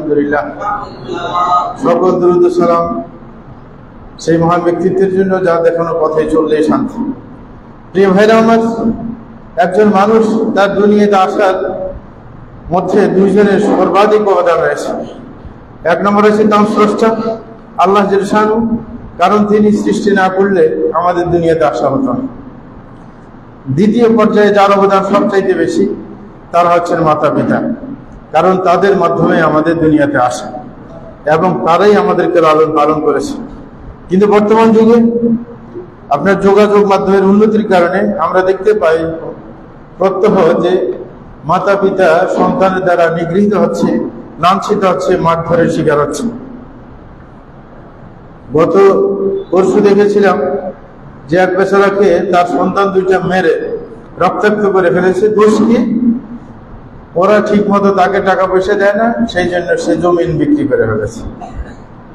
আলহামদুলিল্লাহ। সকল দুরূদ ও সালাম সেই মহান ব্যক্তিত্বের জন্য যা দেখানো পথে চললেই শান্তি। প্রিয় ভাইরা আমার, একজন মানুষ তার দুনিয়াতে আসার মধ্যে দুইজনের সর্বাধিক অবদান রয়েছে। এক নম্বর হচ্ছে তার স্রষ্টা আল্লাহ জাল্লা শানহু, কারণ তিনি সৃষ্টি না করলে আমাদের দুনিয়াতে আসা হতো না। দ্বিতীয় পর্যায়ে যার অবদান সবচাইতে বেশি তারা হচ্ছেন মাতা পিতা, কারণ তাদের মাধ্যমে আমাদের দুনিয়াতে আসে এবং তারাই আমাদেরকে লালন পালন করেছে। কিন্তু বর্তমান যুগে আপনার যোগাযোগ মাধ্যমের উন্নতির কারণে আমরা দেখতে পাই প্রত্যহ যে মাতা পিতা সন্তানের দ্বারা নিগৃহীত হচ্ছে, লাঞ্ছিত হচ্ছে, মারধরের শিকার হচ্ছে। গত পরশু দেখেছিলাম যে এক বেচারাকে তার সন্তান দুইটা মেরে রক্তাক্ত করে ফেলেছে। দোষ কি? ওরা ঠিক মতো তাকে টাকা পয়সা দেয় না, সেই জন্য সে জমিন বিক্রি করে ফেলেছে।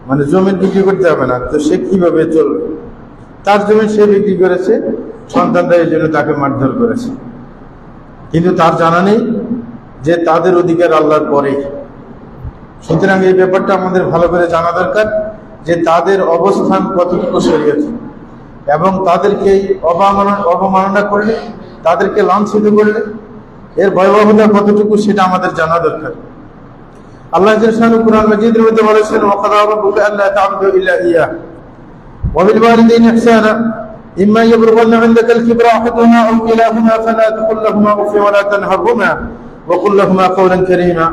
মানে জমিন বিক্রি করতে হবে না তো সে কিভাবে চলবে? তার জমি সে বিক্রি করেছে, সন্তানরা এই জন্য তাকে মারধর করেছে। কিন্তু তার জানা নেই যে তাদের অধিকার আল্লাহর পরেই। সুতরাং এই ব্যাপারটা আমাদের ভালো করে জানা দরকার যে তাদের অবস্থান কতটুকু শরীয়তে, এবং তাদেরকে অবমাননা করলে, তাদেরকে লাঞ্ছিত করলে এর ভয়াবহতা কতটুকু সেটা আমাদের জানা দরকার। আল্লাহ জাল্লা শানহু কুরআন মাজিদের মধ্যে বলেছেন, ওয়াকাদা রাব্বুকা আল্লা তা'বুদু ইল্লা ইয়্যাহু ওয়া বিল ওয়ালিদাইনি ইহসানা ইম্মা ইয়াবলুগান্না 'ইনদাকাল কিবরা আহাদুহুমা আও কিলাহুমা ফালা তাকুল লাহুমা উফ ওয়া লা তানহারহুমা ওয়া কুল লাহুমা কাওলান কারীমা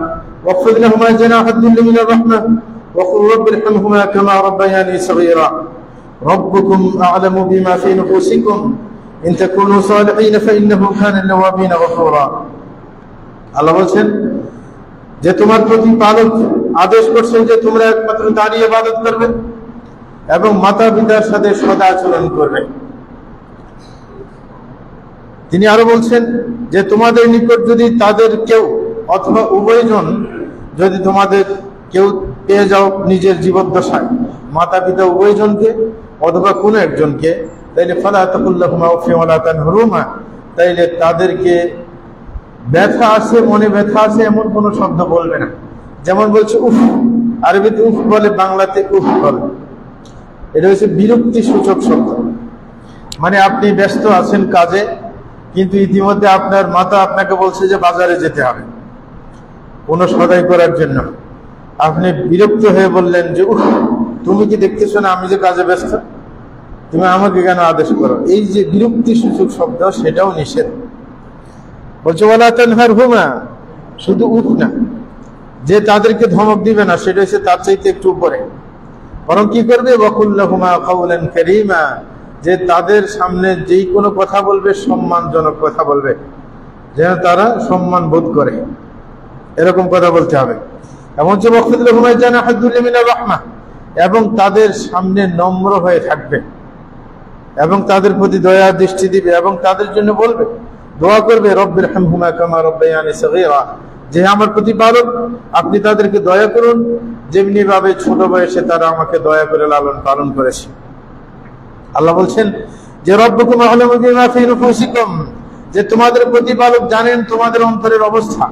ওয়াখফিদ লাহুমা জানাহা আদ-দুল্লি মিনার রাহমাহ ওয়া কুল রাব্বি ইরহামহুমা কামা রাব্বায়ানি সাগীরা রাব্বুকুম আ'লামু বিমা ফী নুফুসিকুম ইন তাকুনু সালিহিন ফাইন্নাহু কানা লিল-আওয়াবিনা গফুরা। আল্লাহ বলেন যে তোমার প্রতিপালক আদেশ করছেন যে তোমরা একমাত্র তারই ইবাদত করবে এবং মাতা পিতার সাথে সদাচরণ করবে। তিনি আরো বলছেন যে তোমাদের নিকট যদি তাদের কেউ অথবা উভয়জন যদি তোমাদের কেউ পেয়ে যাও নিজের জীবদ্দশায়, মাতা পিতা উভয়জনকে অথবা কোনো একজনকে, তাইলে ফালা তাকুল লাহুমা উফ ওয়া লা তানহারহুমা, তাইলে তাদেরকে ব্যথা আছে, মনে ব্যথা আছে এমন কোন শব্দ বলবে না। যেমন বলছে উফ, আরবিতে উফ বলে, বাংলাতে উফ বলে। এটা হচ্ছে বিরক্তি সূচক শব্দ। মানে আপনি ব্যস্ত আছেন কাজে, কিন্তু ইতিমধ্যে আপনার মাতা আপনাকে বলছে যে বাজারে যেতে হবে কোনো সদাই করার জন্য। আপনি বিরক্ত হয়ে বললেন যে উফ, তুমি কি দেখতেছো না আমি যে কাজে ব্যস্ত, তুমি আমাকে কেন আদেশ করো? এই যে বিরক্তি সূচক শব্দ, সেটাও নিষেধ। বলছে ওয়ালা তানহারহুমা, শুধু উফ না, যে তাদেরকে ধমক দিবে না সেটা হচ্ছে তার চাইতে একটু উপরে। বরং কি করবে? ওয়া কুল লাহুমা কাওলান কারীমা, যে তাদের সামনে যেই কোনো কথা বলবে সম্মানজনক কথা বলবে, যেন তারা সম্মান বোধ করে, এরকম কথা বলতে হবে। এমন যে ওয়াখফিদ লাহুমা জানাহা আদ-দুল্লি মিনার রাহমাহ, এবং তাদের সামনে নম্র হয়ে থাকবে এবং তাদের প্রতি দয়া দৃষ্টি দিবে এবং তাদের জন্য বলবে, দোয়া করবে, রব্বির হামহুমা কামা রাব্বায়ানি সাগীরা, যে আমার প্রতিপালক আপনি তাদেরকে দয়া করুন যেমনি ভাবে ছোট বয়সে তারা আমাকে দয়া করে লালন পালন করেছে। আল্লাহ বলছেন যে রব্বুকুম আ'লামু বিমা ফী নুফুসিকুম, যে তোমাদের প্রতিপালক জানেন তোমাদের অন্তরের অবস্থা।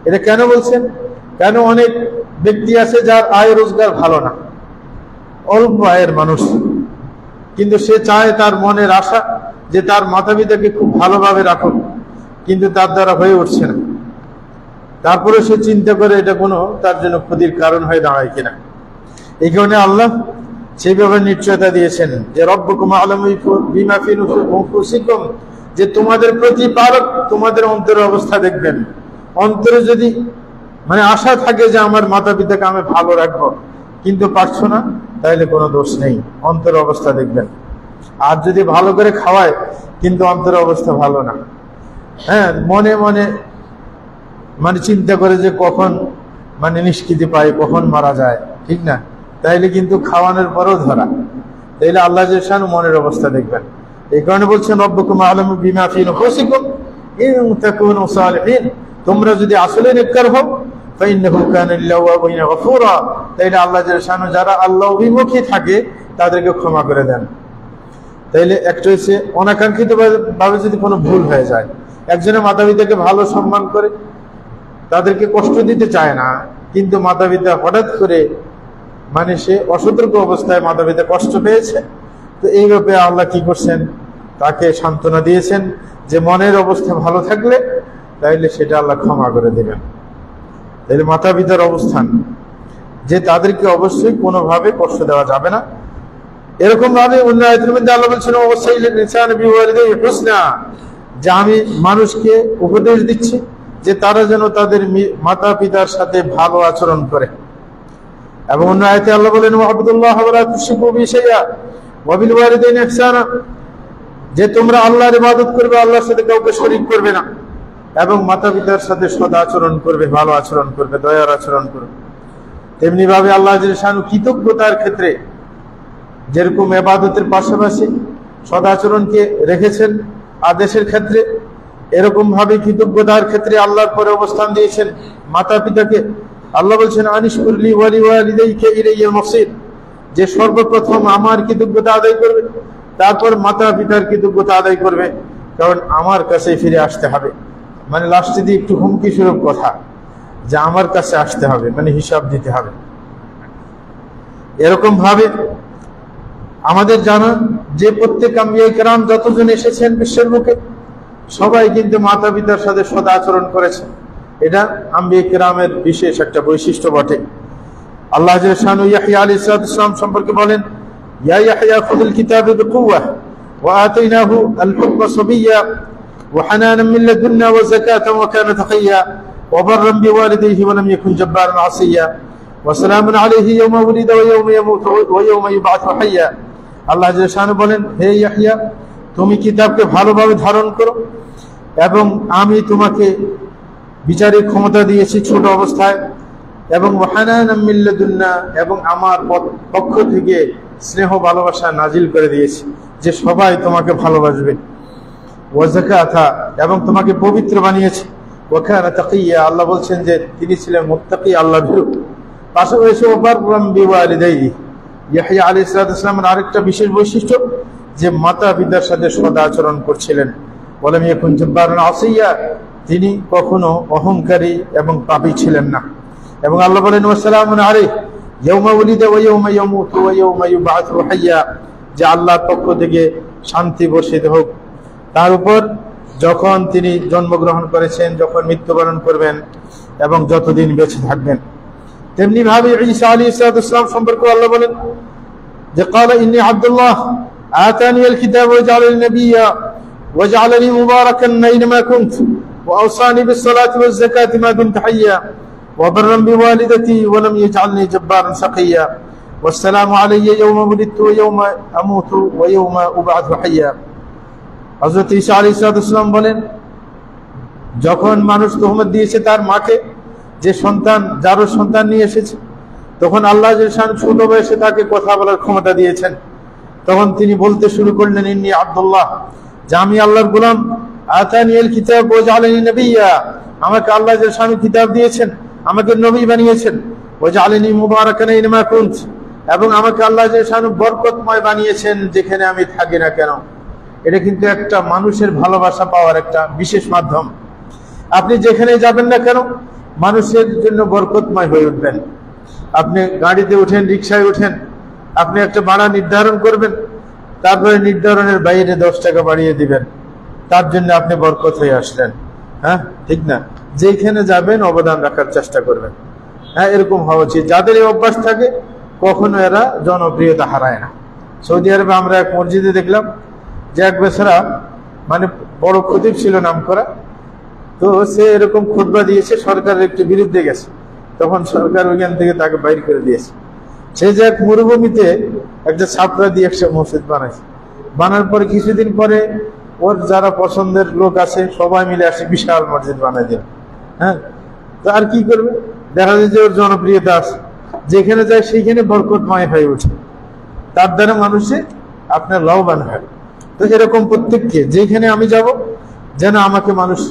এটা কেন বলছেন? কেন অনেক ব্যক্তি আছে যার আয় রোজগার ভালো না, অল্প আয়ের মানুষ, কিন্তু সে চায়, তার মনের আশা যে তার মাতা পিতাকে খুব ভালোভাবে রাখুক, কিন্তু তার দ্বারা হয়ে উঠছে না। তারপরে সে চিন্তা করে এটা কোনো তার জন্য ক্ষতির কারণ হয়ে দাঁড়ায় কিনা। এই কারণে আল্লাহ সেই ব্যাপারে নিশ্চয়তা দিয়েছেন যে রব্বুকুম আ'লামু বিমা ফী নুফুসিকুম, যে তোমাদের প্রতিপালক তোমাদের অন্তরের অবস্থা দেখবেন। অন্তরে যদি মানে আশা থাকে যে আমার মাতা পিতাকে আমি ভালো রাখবো, কিন্তু পারছো না, তাহলে কোনো দোষ নেই, অন্তরের অবস্থা দেখবেন। আর যদি ভালো করে খাওয়ায় কিন্তু অন্তরের অবস্থা ভালো না, হ্যাঁ, মনে মনে মানে চিন্তা করে যে কখন মানে নিষ্কৃতি পায়, কখন মারা যায়, ঠিক না, তাইলে কিন্তু খাওয়ানোর পরেও ধরা। তাইলে আল্লাহ জাল্লা শানহু মনের অবস্থা দেখবেন। এই কারণে বলছেন রব্বুকুম আ'লামু বিমা ফী নুফুসিকুম ইন তাকুনু সালিহিন, তোমরা যদি আসলে নেককার হও ফাইন্নাহু কানা লিল-আওয়াবিনা গফুরা, তাইলে আল্লাহ জাল্লা শানহু যারা আল্লাহ অভিমুখী থাকে তাদেরকে ক্ষমা করে দেন। তাইলে একটা হচ্ছে অনাকাঙ্ক্ষিত ভাবে যদি কোনো ভুল হয়ে যায়, একজনের মাতা পিতাকে ভালো সম্মান করে, তাদেরকে কষ্ট দিতে চায় না, কিন্তু মাতা পিতা হঠাৎ করে মানে সে অসতর্ক অবস্থায় মাতা পিতা কষ্ট পেয়েছে, তো এই ব্যাপারে আল্লাহ কি করছেন, তাকে সান্ত্বনা দিয়েছেন যে মনের অবস্থা ভালো থাকলে তাইলে সেটা আল্লাহ ক্ষমা করে দেবেন। তাহলে মাতা পিতার অবস্থান যে তাদেরকে অবশ্যই কোনোভাবে কষ্ট দেওয়া যাবে না। এরকম ভাবে অন্য আয়াতের মধ্যে আল্লাহ বলছেন অবশ্যই যে আমি মানুষকে উপদেশ দিচ্ছি যে তারা যেন তাদের মাতা পিতার সাথে ভালো আচরণ করে। এবং অন্য আয়াতে আল্লাহ বলেন ওয়াবুদুল্লাহ ওয়ালা তুশরিকু বিহি শাইআ ওয়া বিল ওয়ালিদাইনি ইহসানা, যে তোমরা আল্লাহর ইবাদত করবে, আল্লাহর সাথে কাউকে শরীক করবে না, এবং মাতা পিতার সাথে সদা আচরণ করবে, ভালো আচরণ করবে, দয়ার আচরণ করবে। তেমনি ভাবে আল্লাহ জাল্লাহু কৃতজ্ঞতার ক্ষেত্রে যেরকম ইবাদতের পাশাপাশি সদাচরণকে রেখেছেন আদেশের ক্ষেত্রে, এরকম ভাবে কৃতজ্ঞতার ক্ষেত্রে আল্লাহর পরে অবস্থান দিয়েছেন মাতা পিতাকে। আল্লাহ বলছেন আনিশকুরলি ওয়ালি ওয়ালিদাইকা ইলাইয়াল মাসির, যে সর্বপ্রথম আমার কৃতজ্ঞতা আদায় করবে, তারপর মাতা পিতার কৃতজ্ঞতা আদায় করবে, কারণ আমার কাছে ফিরে আসতে হবে। মানে লাস্টে দিয়ে একটু হুমকি স্বরূপ কথা যে আমার কাছে আসতে হবে, মানে হিসাব দিতে হবে। এরকম ভাবে আমাদের জানা যে প্রত্যেক আম্বিয়া কেরাম যতজন এসেছেন বিশ্বের বুকে সবাই কিন্তু মাতা পিতার সাথে সদা আচরণ করেছে। এটা আম্বিয়া কেরামের বিশেষ একটা বৈশিষ্ট্য বটে। আল্লাহ জাল্লাহু ইয়াহইয়া আলাইহিস সালাম সম্পর্কে বলেন ইয়া ইয়াহইয়া খুযুল কিতাবা বিকুওয়া ওয়া আতাইনাহু আল হুকমা সাবিয়্যা ওয়া হানানান মিন লাদুন্না ওয়া যাকাতান ওয়া কানা তাকিয়্যা ওয়া বাররান বিওয়ালিদাইহি ওয়া লাম ইয়াকুন জাব্বারান আসিয়্যা ওয়া সালামুন আলাইহি ইয়াওমা উলিদা ওয়া ইয়াওমা ইয়ামুতু ওয়া ইয়াওমা ইউবআসু হাইয়্যা। আল্লাহ জাল্লাহু বলেন হে ইয়াহইয়া, তুমি কিতাবকে ভালোভাবে ধারণ করো এবং আমি তোমাকে বিচারের ক্ষমতা দিয়েছি ছোট অবস্থায়, এবং হানানাম মিন লাদুন্না, এবং আমার পক্ষ থেকে স্নেহ ভালোবাসা নাজিল করে দিয়েছি যে সবাই তোমাকে ভালোবাসবে। ওয়া যাকাতা, এবং তোমাকে পবিত্র বানিয়েছি। ওয়া কানা তাকিয়্যা, আল্লাহ বলছেন যে তিনি ছিলেন মুত্তাকি, আল্লাহ ভীরু। পাশাপাশি ওয়া বাররাম বিওয়ালিদাইহি, ইয়াহইয়া আলাইহিস সালামের আরেকটা বিশেষ বৈশিষ্ট্য যে মাতা পিতার সাথে সদা আচরণ করছিলেন। ওয়ালাম ইয়াকুন জাব্বারান আসিয়্যা, তিনি কখনো অহংকারী এবং পাপী ছিলেন না। এবং আল্লাহ বলেন ওয়া সালামুন আলাইহি ইয়াওমা উলিদা ওয়া ইয়াওমা ইয়ামুতু ওয়া ইয়াওমা ইউবআসু হাইয়্যা, যে আল্লাহর পক্ষ থেকে শান্তি বর্ষিত হোক তার উপর যখন তিনি জন্মগ্রহণ করেছেন, যখন মৃত্যুবরণ করবেন এবং যতদিন বেঁচে থাকবেন। তেমনি ভাবে ঈসা আলাইহিস সালাম সম্পর্কে আল্লাহ বলেন যে ক্বালা ইন্নী আব্দুল্লাহ আতানিয়াল কিতাবা ওয়া জাআলানি নাবিয়্যা ওয়া জাআলানি মুবারাকান আইনামা কুনতু ওয়া আওসানি বিস সালাতি ওয়াজ যাকাতি মা দুমতু হাইয়্যা ওয়া বাররান বিওয়ালিদাতি ওয়া লাম ইয়াজআলনি জাব্বারান শাকিয়্যা ওয়াসসালামু আলাইয়া ইয়াওমা উলিদতু ওয়া ইয়াওমা আমুতু ওয়া ইয়াওমা উবআসু হাইয়্যা। হযরত ঈসা আলাইহিস সালাম বলেন যখন মানুষ তোহমত দিয়েছে তার মাকে, যে সন্তান যারও সন্তান নিয়ে এসেছে, তখন আল্লাহ জাল্লাহু ছোট বয়সে তাকে কথা বলার ক্ষমতা দিয়েছেন। তখন তিনি বলতে শুরু করলেন ইন্নী আব্দুল্লাহ, যে আমি আল্লাহর গোলাম। আতানিয়াল কিতাব ওয়া জাআলানি নাবিয়্যা, আমাকে আল্লাহ জাল্লাহু কিতাব দিয়েছেন, আমাকে নবী বানিয়েছেন। ওয়া জাআলানি মুবারাকান আইনামা কুনতু, এবং আমাকে আল্লাহ জাল্লাহু বরকতময় বানিয়েছেন যেখানে আমি থাকি না কেন। এটা কিন্তু একটা মানুষের ভালোবাসা পাওয়ার একটা বিশেষ মাধ্যম। আপনি যেখানে যাবেন না কেন মানুষের জন্য বরকতময় হয়ে উঠবেন। আপনি গাড়িতে উঠেন, রিক্সায় উঠেন, আপনি একটা ভাড়া নির্ধারণ করবেন, তারপরে নির্ধারণের বাইরে 10 টাকা বাড়িয়ে দিবেন, তার জন্য আপনি বরকত হয়ে আসলেন। হ্যাঁ, ঠিক না? যেখানে যাবেন অবদান রাখার চেষ্টা করবেন। হ্যাঁ, এরকম হওয়া উচিত। যাদের এই অভ্যাস থাকে কখনো এরা জনপ্রিয়তা হারায় না। সৌদি আরবে আমরা এক মসজিদে দেখলাম যে এক বেচারা মানে বড় খতিব ছিল নাম করা, তো সে এরকম খুতবা দিয়েছে, সরকারের একটু বিরুদ্ধে গেছে, তখন সরকার ওইখান থেকে তাকে বাইর করে দিয়েছে। সে যে এক মরুভূমিতে একটা ছাপড়া দিয়ে একটা মসজিদ বানাইছে, বানার পরে কিছুদিন পরে ওর যারা পছন্দের লোক আছে সবাই মিলে আসে বিশাল মসজিদ বানাই দিল। হ্যাঁ, তো আর কি করবে, দেখা যায় যে ওর জনপ্রিয়তা আছে, যেখানে যায় সেইখানে বরকতময় হয়ে ওঠে, তার দ্বারা মানুষে আপনার লাভবান হয়। তো এরকম প্রত্যেককে যেখানে আমি যাব যেন আমাকে মানুষ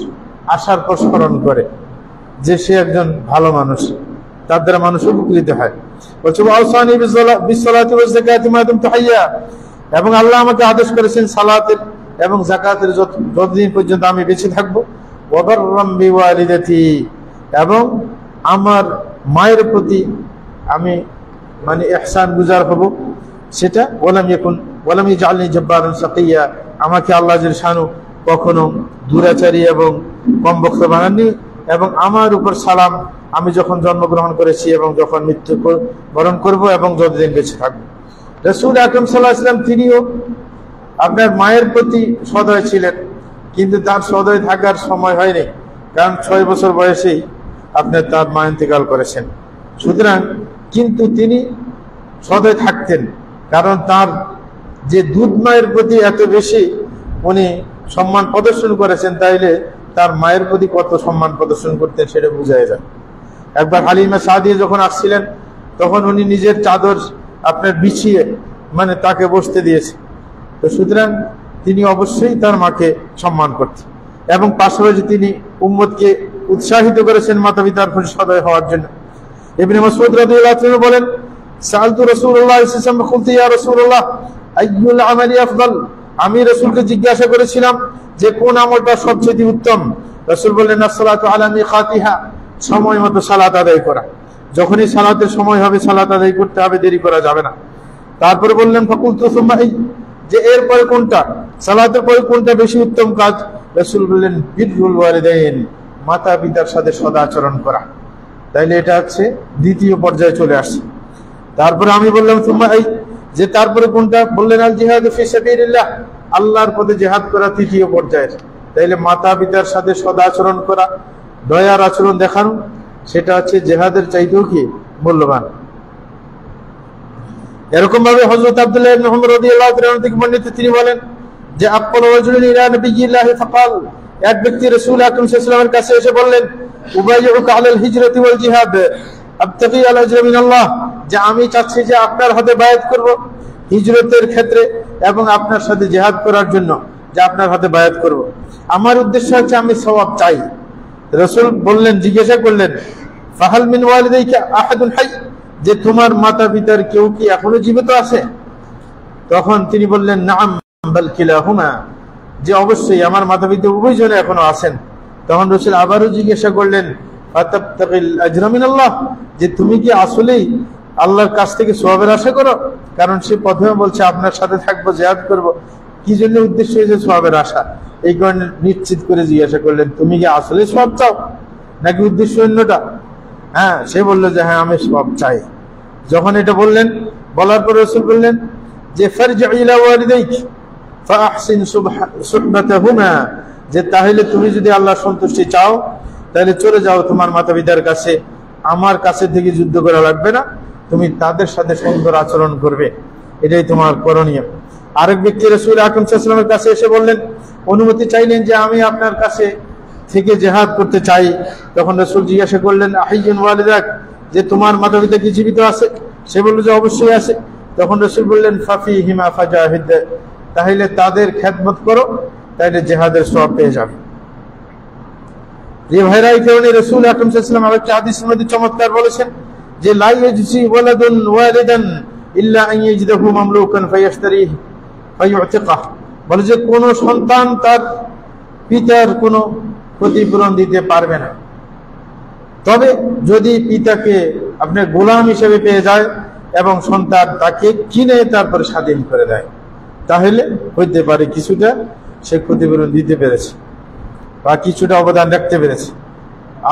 আশার পর স্মরণ করে যে সে একজন ভালো মানুষ, তার দ্বারা মানুষ উপকৃত হয়। এবং আল্লাহ আমাকে আদেশ করেছেন সালাতের এবং যাকাতের যতদিন পর্যন্ত আমি বেঁচে থাকবো। এবং আমার মায়ের প্রতি আমি মানে ইহসান গুজার হব, সেটা ওয়ালাম ইয়াজআলনি জাব্বারান শাকিয়্যা, আমাকে আল্লাহ জাল্লা শানু কখনো দুরাচারী এবং কম বক্তা বানাননি। এবং আমার উপর সালাম আমি যখন জন্মগ্রহণ করেছি এবং যখন মৃত্যু বরণ করব এবং যতদিন বেঁচে থাকবো। রাসূল আকরাম সাল্লাল্লাহু আলাইহি ওয়াসাল্লাম তিনিও আপনার মায়ের প্রতি সদয় ছিলেন, কিন্তু তার সদয় থাকার সময় হয়নি, কারণ 6 বছর বয়সেই আপনার তার মা ইন্তেকাল করেছেন। সুতরাং কিন্তু তিনি সদয় থাকতেন, কারণ তার যে দুধ মায়ের প্রতি এত বেশি উনি সম্মান প্রদর্শন করেছেন, তাইলে তার মায়ের প্রতি কত সম্মান প্রদর্শন করতেন সেটা বোঝা যায়। একবার হালিমা সাদিয়া যখন আসছিলেন, তখন উনি নিজের চাদর আপনার বিছিয়ে মানে তাকে বসতে দিয়েছে। তো সুতরাং তিনি অবশ্যই তার মাকে সম্মান করতেন, এবং পাশাপাশি তিনি উম্মতকে উৎসাহিত করেছেন মাতা পিতার প্রতি সদয় হওয়ার জন্য। ইবনে মাসউদ রাদিয়াল্লাহু আনহু বলেন, সাআলতু রাসূলুল্লাহ সাল্লাল্লাহু আলাইহি ওয়াসাল্লাম, কুলতু ইয়া রাসূলুল্লাহ আইয়ুল আমালি আফদাল, আমি রাসূলকে জিজ্ঞাসা করেছিলাম যে কোন আমলটা সবচেয়ে উত্তম। রাসূল বললেন, আসসালাতু আলা মিকাতিহা, সময় মতো সালাত আদায় করা। যখনই সালাতের সময় হবে সালাত আদায় করতে হবে, দেরি করা যাবে না। তারপরে বললেন, ফাকুলতু সুম্মা আই, যে এরপরে কোনটা, সালাতের পরে কোনটা বেশি উত্তম কাজ? রাসূল বললেন, বিররুল ওয়ালিদাইন, মাতা পিতার সাথে সদাচরণ করা। তাইলে এটা হচ্ছে দ্বিতীয় পর্যায়ে চলে আসছে। তারপরে আমি বললাম, সুম্মা আই, যে তারপরে কোনটা? বললেন, আল জিহাদু ফি সাবিলিল্লাহ, আল্লাহর পথে জিহাদ করা তৃতীয় পর্যায়ে। তাইলে মাতা পিতার সাথে সদাচরণ করা, দয়ার আচরণ দেখানো, সেটা হচ্ছে জিহাদের চাইতেও কি মূল্যবান। এরকম ভাবে হযরত আব্দুল্লাহ ইবনে উমর রাদিয়াল্লাহু তাআলা থেকে বর্ণিত, তিনি বলেন যে আক্কাল রাজুলুন ইলা নবিয়্যিল্লাহি ফাকাল, এক ব্যক্তি রাসূল আকরাম সাল্লাল্লাহু আলাইহি ওয়াসাল্লামের কাছে এসে বললেন, উবাইয়ুকা আলাল হিজরাতি ওয়াল জিহাদ আবতাগি আল আজরা মিনাল্লাহ, যে আমি চাচ্ছি যে আপনার হাতে বায়াত করব হিজরতের ক্ষেত্রে এবং আপনার সাথে জিহাদ করার জন্য, যে আপনার হাতে বায়াত করব, আমার উদ্দেশ্য হচ্ছে আমি সওয়াব চাই। রাসূল বললেন, জিজ্ঞাসা করলেন, ফাহাল মিন ওয়ালিদাইকা আহাদুন হাই, যে তোমার মাতা পিতার কেউ কি এখনো জীবিত আছে? তখন তিনি বললেন, নাম বাল কিলাহুমা, যে অবশ্যই আমার মাতা পিতা উভয়জনে এখনো আছেন। তখন রাসূল আবারও জিজ্ঞাসা করলেন, ফাতাবতাগিল আজরা মিনাল্লাহ, যে তুমি কি আসলেই আল্লাহর কাছ থেকে সওয়াবের আশা করো? কারণ সে প্রথমে বলছে আপনার সাথে থাকবো, জিহাদ করব, কি জন্য উদ্দেশ্য হয়েছে সওয়াবের আশা। এই কারণে নিশ্চিত করে জিজ্ঞাসা করলেন, তুমি কি আসলে সওয়াব চাও নাকি উদ্দেশ্য অন্যটা? হ্যাঁ, সে বলল যে হ্যাঁ, আমি সওয়াব চাই। যখন এটা বললেন, বলার পর রাসূল বললেন যে ফারজি ইলা ওয়ালিদাইক ফাহসিন সুহবাতাহুমা, যে তাহলে তুমি যদি আল্লাহর সন্তুষ্টি চাও তাহলে চলে যাও তোমার মাতা পিতার কাছে, আমার কাছে থেকে যুদ্ধ করা লাগবে না, তুমি তাদের সাথে সুন্দর আচরণ করবে, এটাই তোমার করণীয়। আরেক ব্যক্তি রাসূল আকরাম সাল্লাল্লাহু আলাইহি ওয়াসাল্লামের কাছে এসে বললেন, অনুমতি চাইলেন যে আমি আপনার কাছে থেকে জিহাদ করতে চাই। তখন রাসূল জিজ্ঞাসা করলেন, আহাইয়ুন ওয়ালিদাক, যে তোমার মাতা পিতা কি জীবিত আছে? সে বলল যে অবশ্যই আছে। তখন রাসূল বললেন, ফাফিহিমা ফাজাহিদ, তাহলে তাদের খেদমত করো, তাহলে জিহাদের সওয়াব পেয়ে যাবে। যে ভাইরা, এই কারণে রাসূল আকরাম সাল্লাল্লাহু আলাইহি ওয়াসাল্লাম আরেকটা হাদিসের মধ্যে চমৎকার বলেছেন যে লা ইয়াজজি ওয়ালাদুন ওয়ালিদান ইল্লা আন ইয়াজিদাহু মামলুকান ফায়াশতারিহি ফায়ুতিকাহ, বলে যে কোন সন্তান তার পিতার কোনো ক্ষতিপূরণ দিতে পারবে না, তবে যদি পিতাকে আপনার গোলাম হিসেবে পেয়ে যায় এবং সন্তান তাকে কিনে তারপরে স্বাধীন করে দেয়, তাহলে হইতে পারে কিছুটা সে ক্ষতিপূরণ দিতে পেরেছে বা কিছুটা অবদান রাখতে পেরেছে।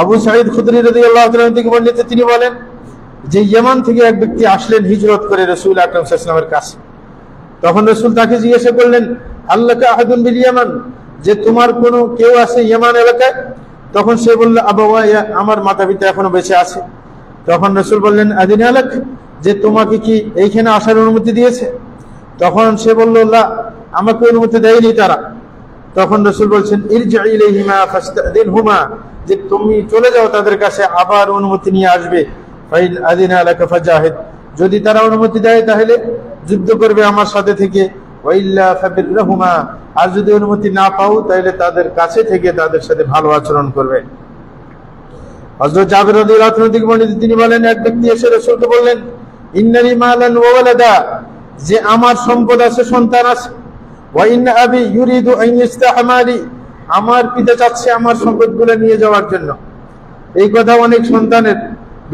আবু সাঈদ খুদরি রাদিয়াল্লাহু তাআলা থেকে বর্ণিত, তিনি বলেন যে ইয়েমান থেকে এক ব্যক্তি আসলেন হিজরত করে রাসূল আকরাম সাল্লাল্লাহু আলাইহি ওয়াসাল্লামের কাছে। তখন রাসূল তাকে জিজ্ঞাসা করলেন, আল্লাকা আহাদুন বিল ইয়ামান, যে তোমার কোনো কেউ আছে ইয়েমান এলাকায়? তখন সে বলল, আবাওয়ায়া, আমার মাতা পিতা এখনো বেঁচে আছে। তখন রাসূল বললেন, আদিন আলাক, যে তোমাকে কি এইখানে আসার অনুমতি দিয়েছে? তখন সে বলল, লা, আমাকে অনুমতি দেয়নি তারা। তখন রাসূল বলছেন, ইরজি ইলাইহিমা ফাস্তাদিনহুমা, যে তুমি চলে যাও তাদের কাছে, আবার অনুমতি নিয়ে আসবে। ফাইন আদিনা লাকা ফাজাহিদ, যদি তারা অনুমতি দেয় তাহলে যুদ্ধ করবে আমার সাথে থেকে, ওয়াইল্লা ফাবিরহুমা, আর যদি অনুমতি না পাও তাহলে তাদের কাছে থেকে তাদের সাথে ভালো আচরণ করবে। হযরত জাবের রাদিয়াল্লাহু আনহু থেকে বর্ণিত, তিনি বলেন, এক ব্যক্তি এসে রাসূলকে বললেন, ইন্নালি মালান ওয়া ওয়ালাদা, যে আমার সম্পদ আছে, সন্তান আছে, ওয়া ইন্না আবি ইউরিদু আন ইস্তাহমালি, আমার পিতা চাচ্ছে আমার সম্পদগুলো নিয়ে যাওয়ার জন্য। এই কথা অনেক সন্তানের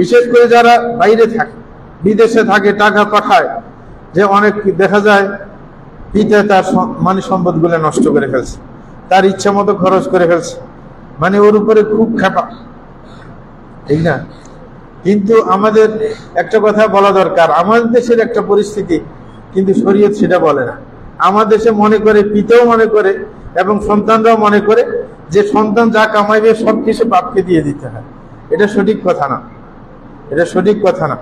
বিশেষ করে যারা বাইরে থাকে, বিদেশে থাকে, টাকা পাঠায়, যে অনেক দেখা যায় পিতা তার মানে সম্পদগুলো নষ্ট করে ফেলছে, তার ইচ্ছা মতো খরচ করে ফেলছে, মানে ওর উপরে খুব খেপা, ঠিক না? কিন্তু আমাদের একটা কথা বলা দরকার, আমাদের দেশের একটা পরিস্থিতি, কিন্তু শরীয়ত সেটা বলে না। আমাদের দেশে মনে করে, পিতাও মনে করে এবং সন্তানরাও মনে করে যে সন্তান যা কামাইবে সবকিছু বাপকে দিয়ে দিতে হয়। এটা সঠিক কথা না, এটা সঠিক কথা না।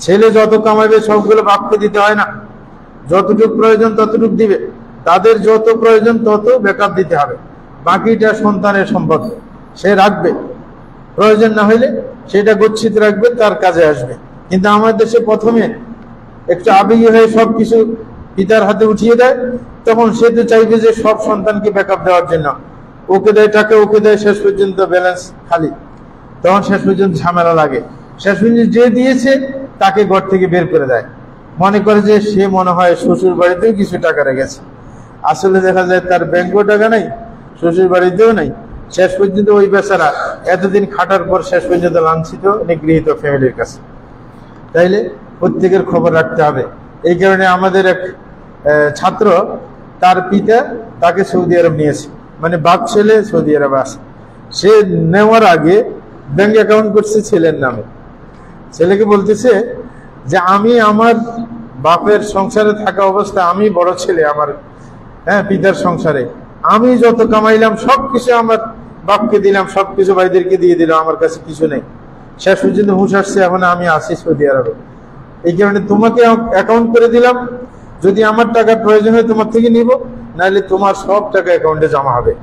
ছেলে যত কামাইবে সবগুলো বাপকে দিতে হয় না, যতটুকু প্রয়োজন ততটুকু দিবে, তাদের যত প্রয়োজন তত ব্যাকআপ দিতে হবে, বাকিটা সন্তানের সম্পদ, সে রাখবে, প্রয়োজন না হইলে সেটা গচ্ছিত রাখবে, তার কাজে আসবে। কিন্তু আমাদের দেশে প্রথমে একটু আবেগী হয়ে সবকিছু পিতার হাতে উঠিয়ে দেয়, তখন সে তো চাইবে যে সব সন্তানকে ব্যাকআপ দেওয়ার জন্য, ওকে দেয় টাকা, ওকে দেয়, শেষ পর্যন্ত ব্যালেন্স খালি, তখন শেষ পর্যন্ত ঝামেলা লাগে। শেষ পর্যন্ত যে দিয়েছে তাকে ঘর থেকে বের করে দেয়, মনে করে যে সে মনে হয় শ্বশুর বাড়িতেও কিছু টাকা রেখেছে, আসলে দেখা যায় তার ব্যাংকেও টাকা নাই, শ্বশুর বাড়িতেও নাই। শেষ পর্যন্ত ওই বেচারা এতদিন খাটার পর শেষ পর্যন্ত লাঞ্ছিত, নিগৃহীত ফ্যামিলির কাছে। তাইলে প্রত্যেকের খবর রাখতে হবে। এই কারণে আমাদের এক ছাত্র, তার পিতা তাকে সৌদি আরব নিয়েছে, মানে বাপ ছেলে সৌদি আরব আছে, সে নেওয়ার আগে ব্যাংক অ্যাকাউন্ট করছে ছেলের নামে। ছেলেকে বলতেছে যে আমি আমার বাপের সংসারে থাকা অবস্থা, আমি বড় ছেলে আমার পিতার সংসারে, আমি যত কামাইলাম সবকিছু আমার বাপকে দিলাম, সবকিছু ভাইদেরকে দিয়ে দিলাম, আমার কাছে কিছু নেই। শেষ পর্যন্ত হুঁশ আসছে এখন আমি আসি সৌদি আরবে, এই কারণে তোমাকে অ্যাকাউন্ট করে দিলাম, যদি আমার টাকার প্রয়োজন হয় তোমার থেকে নিব, নাহলে তোমার সব টাকা অ্যাকাউন্টে জমা হবে,